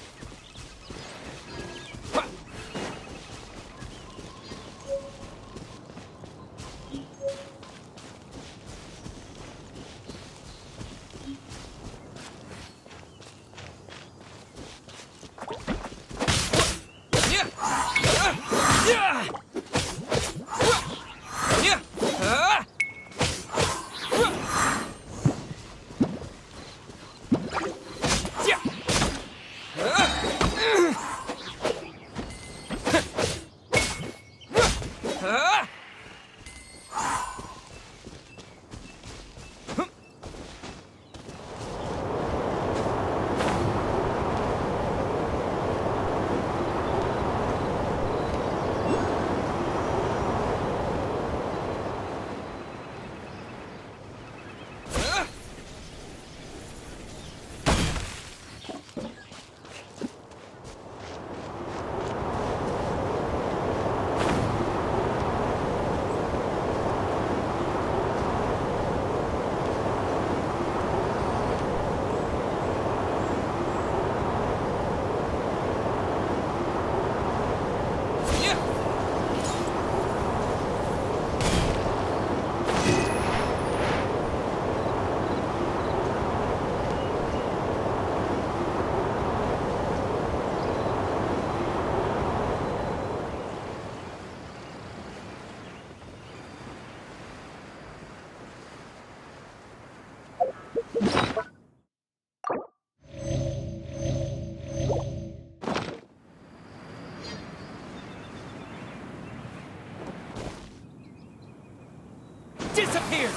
Disappear!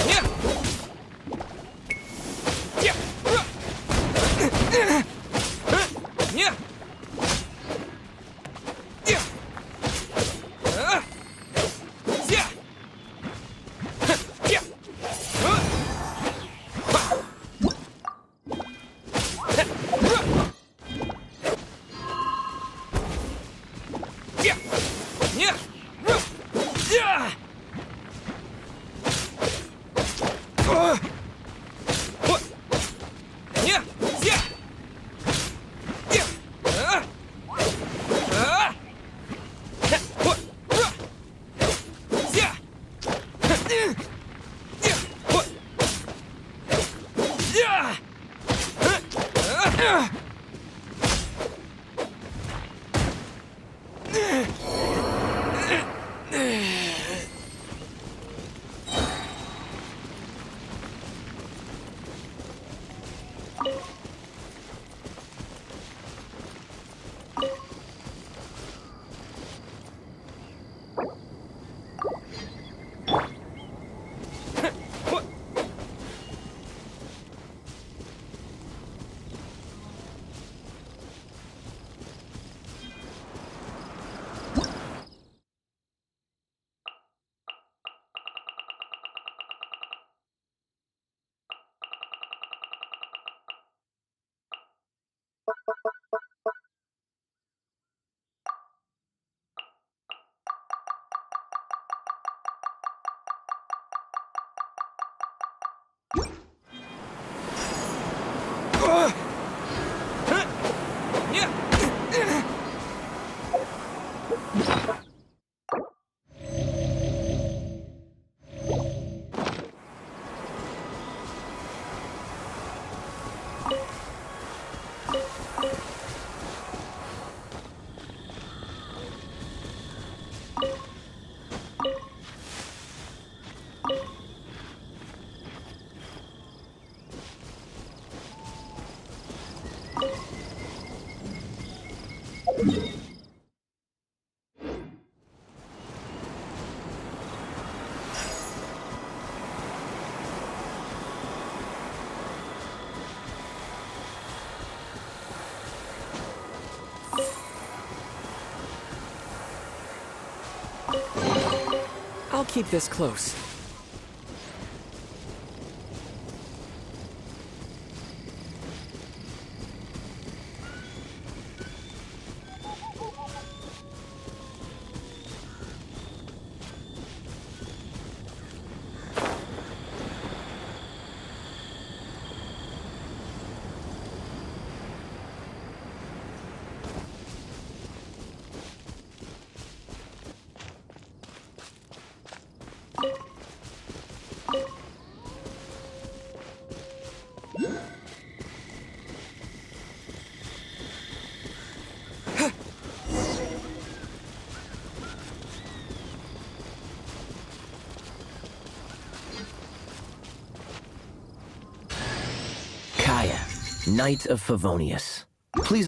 Yeah! I'll keep this close. Kaya, Knight of Favonius. Please.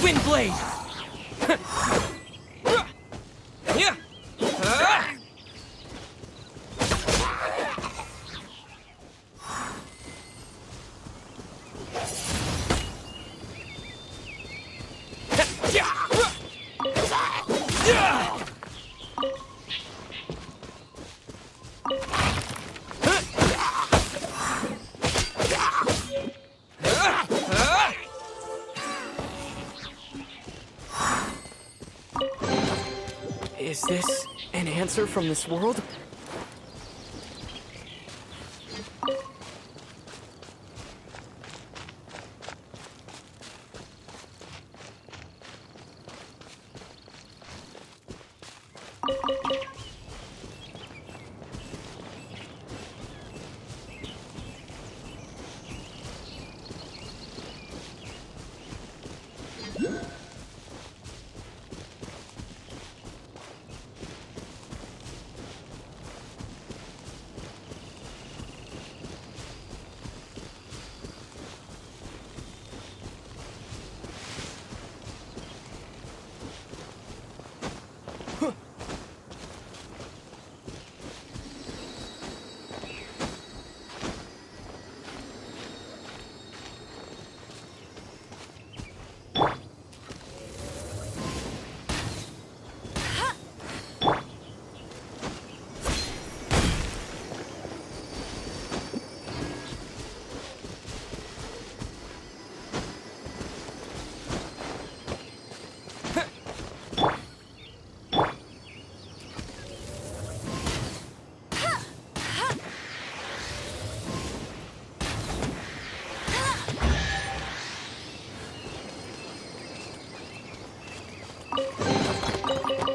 Wind blade! Yeah! Is this an answer from this world?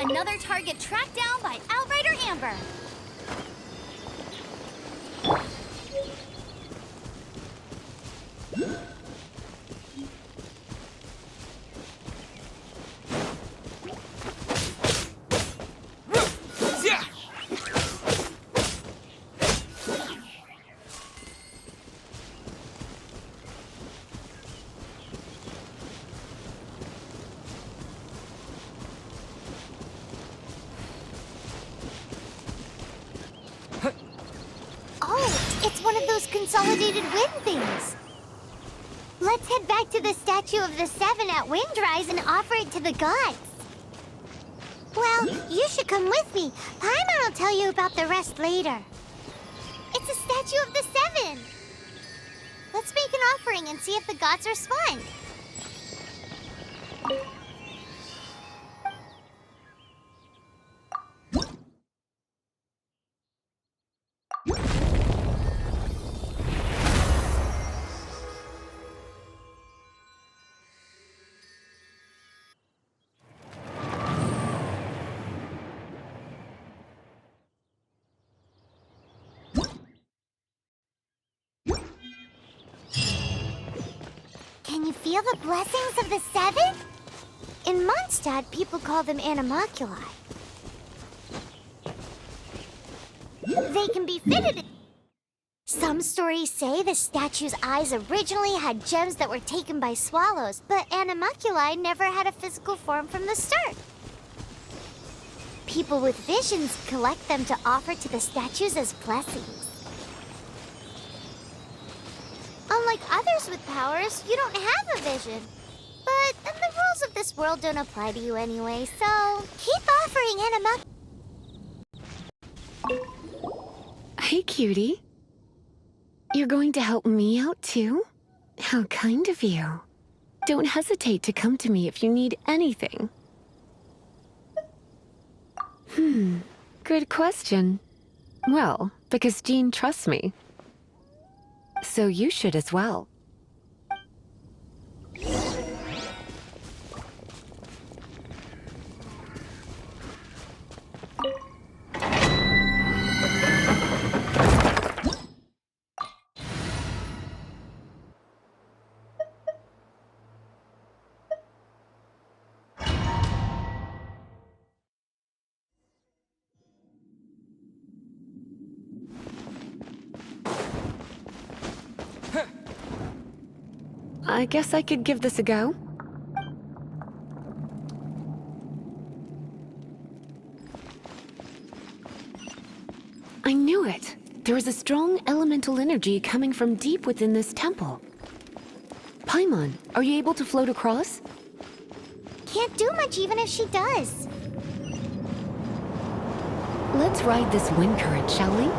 Another target tracked down by Outrider Amber. Oh, it's one of those consolidated wind things. Let's head back to the Statue of the Seven at Windrise and offer it to the gods. Well, you should come with me. Paimon will tell you about the rest later. It's a Statue of the Seven. Let's make an offering and see if the gods respond. Can you feel the blessings of the Seven? In Mondstadt, people call them animalculi. They can be fitted in... Some stories say the statue's eyes originally had gems that were taken by swallows, but animalculi never had a physical form from the start. People with visions collect them to offer to the statues as blessings. Unlike others with powers, you don't have a vision. But then the rules of this world don't apply to you anyway, so keep offering Hey, cutie. You're going to help me out, too? How kind of you. Don't hesitate to come to me if you need anything. Good question. Well, because Jean trusts me. So you should as well. I guess I could give this a go. There is a strong elemental energy coming from deep within this temple. Paimon, are you able to float across? Can't do much even if she does. Let's ride this wind current, shall we?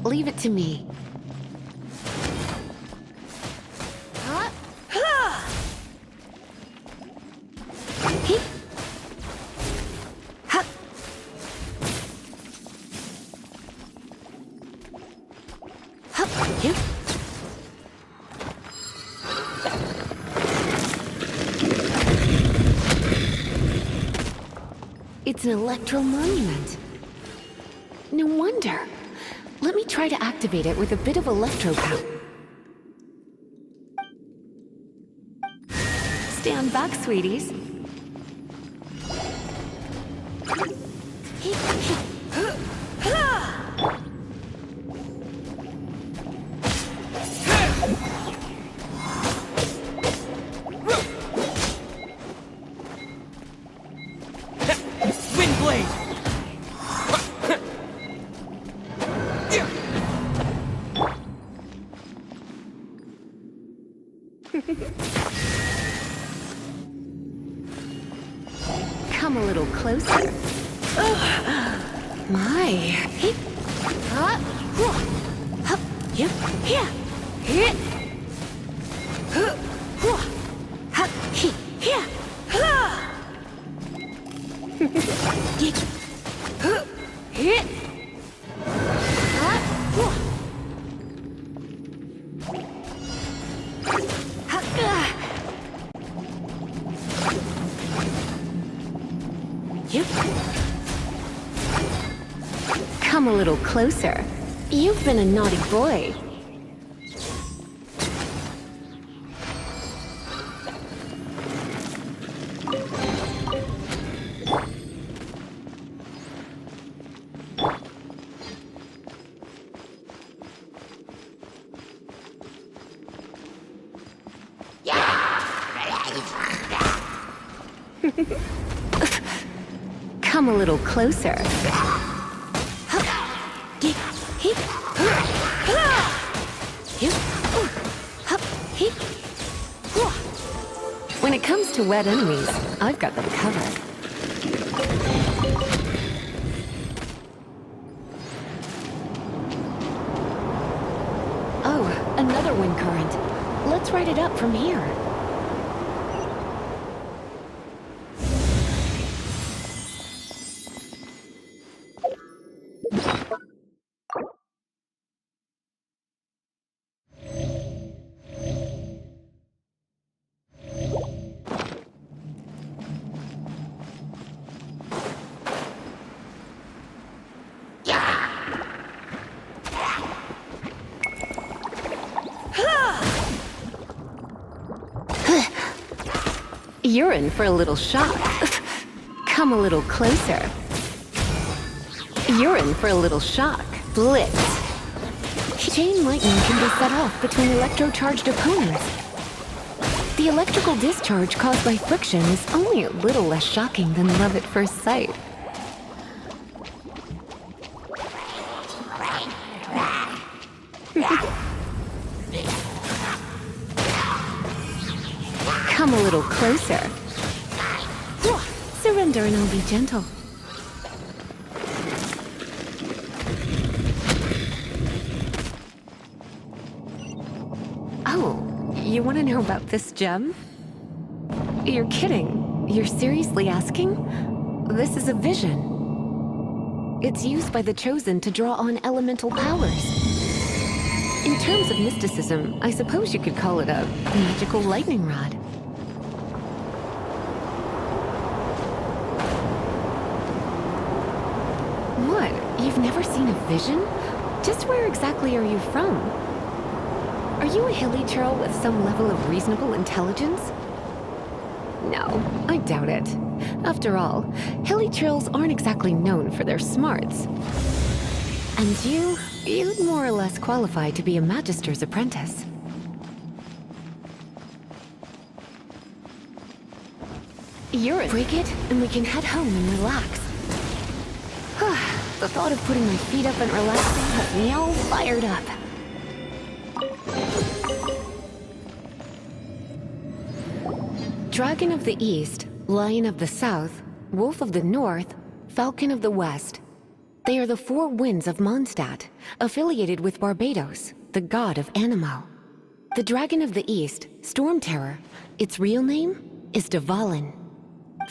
Leave it to me. Heep. Hup. Hup. Heep. It's an electro monument. No wonder. Let me try to activate it with a bit of electro power. Stand back, sweeties. Wind blade! Come a little closer. My. Heep. Hup. Hup. Yep. Here. Here. Hup. He. Here. Here. Yep. Come a little closer. You've been a naughty boy. Come a little closer. When it comes to wet enemies, I've got them covered. Oh, another wind current. Let's ride it up from here. You're in for a little shock. Come a little closer. You're in for a little shock. Blitz. Chain lightning can be set off between electro-charged opponents. The electrical discharge caused by friction is only a little less shocking than love at first sight. Come a little closer. Surrender and I'll be gentle. Oh, you want to know about this gem? You're kidding. You're seriously asking? This is a vision. It's used by the Chosen to draw on elemental powers. In terms of mysticism, I suppose you could call it a magical lightning rod. What? You've never seen a vision? Just where exactly are you from? Are you a hilly churl with some level of reasonable intelligence? No, I doubt it. After all, hilly churls aren't exactly known for their smarts. And you'd more or less qualify to be a Magister's apprentice. You're a break it, and we can head home and relax. The thought of putting my feet up and relaxing has me all fired up. Dragon of the East, Lion of the South, Wolf of the North, Falcon of the West. They are the four winds of Mondstadt, affiliated with Barbados, the god of Anemo. The Dragon of the East, Storm Terror, its real name is Dvalin.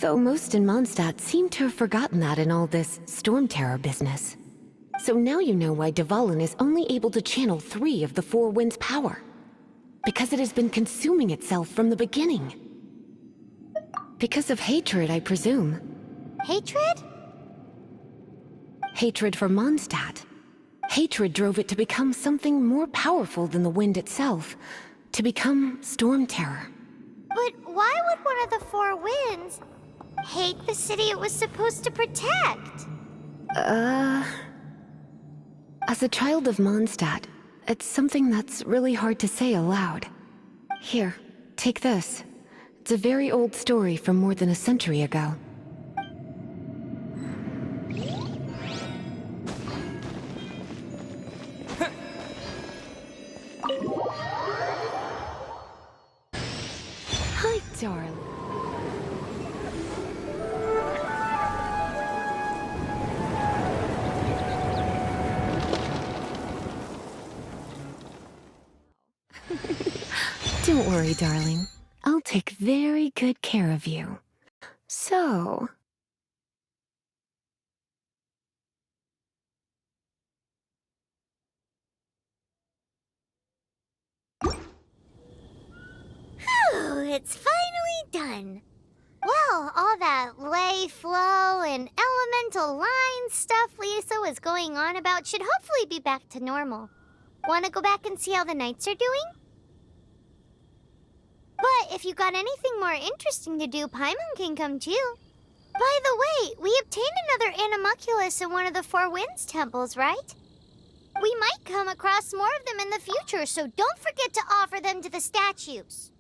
Though most in Mondstadt seem to have forgotten that in all this Storm Terror business. So now you know why Dvalin is only able to channel 3 of the four winds' power. Because it has been consuming itself from the beginning. Because of hatred, I presume. Hatred? Hatred for Mondstadt. Hatred drove it to become something more powerful than the wind itself. To become Storm Terror. But why would one of the four winds hate the city it was supposed to protect? As a child of Mondstadt, it's something that's really hard to say aloud. Here, take this. It's a very old story from more than a century ago. Hi, darling. Don't worry, darling. I'll take very good care of you. So... Phew, it's finally done. Well, all that lay, flow, and elemental line stuff Lisa was going on about should hopefully be back to normal. Want to go back and see how the knights are doing? But if you got anything more interesting to do, Paimon can come too. By the way, we obtained another Animalculus in one of the Four Winds temples, right? We might come across more of them in the future, so don't forget to offer them to the statues.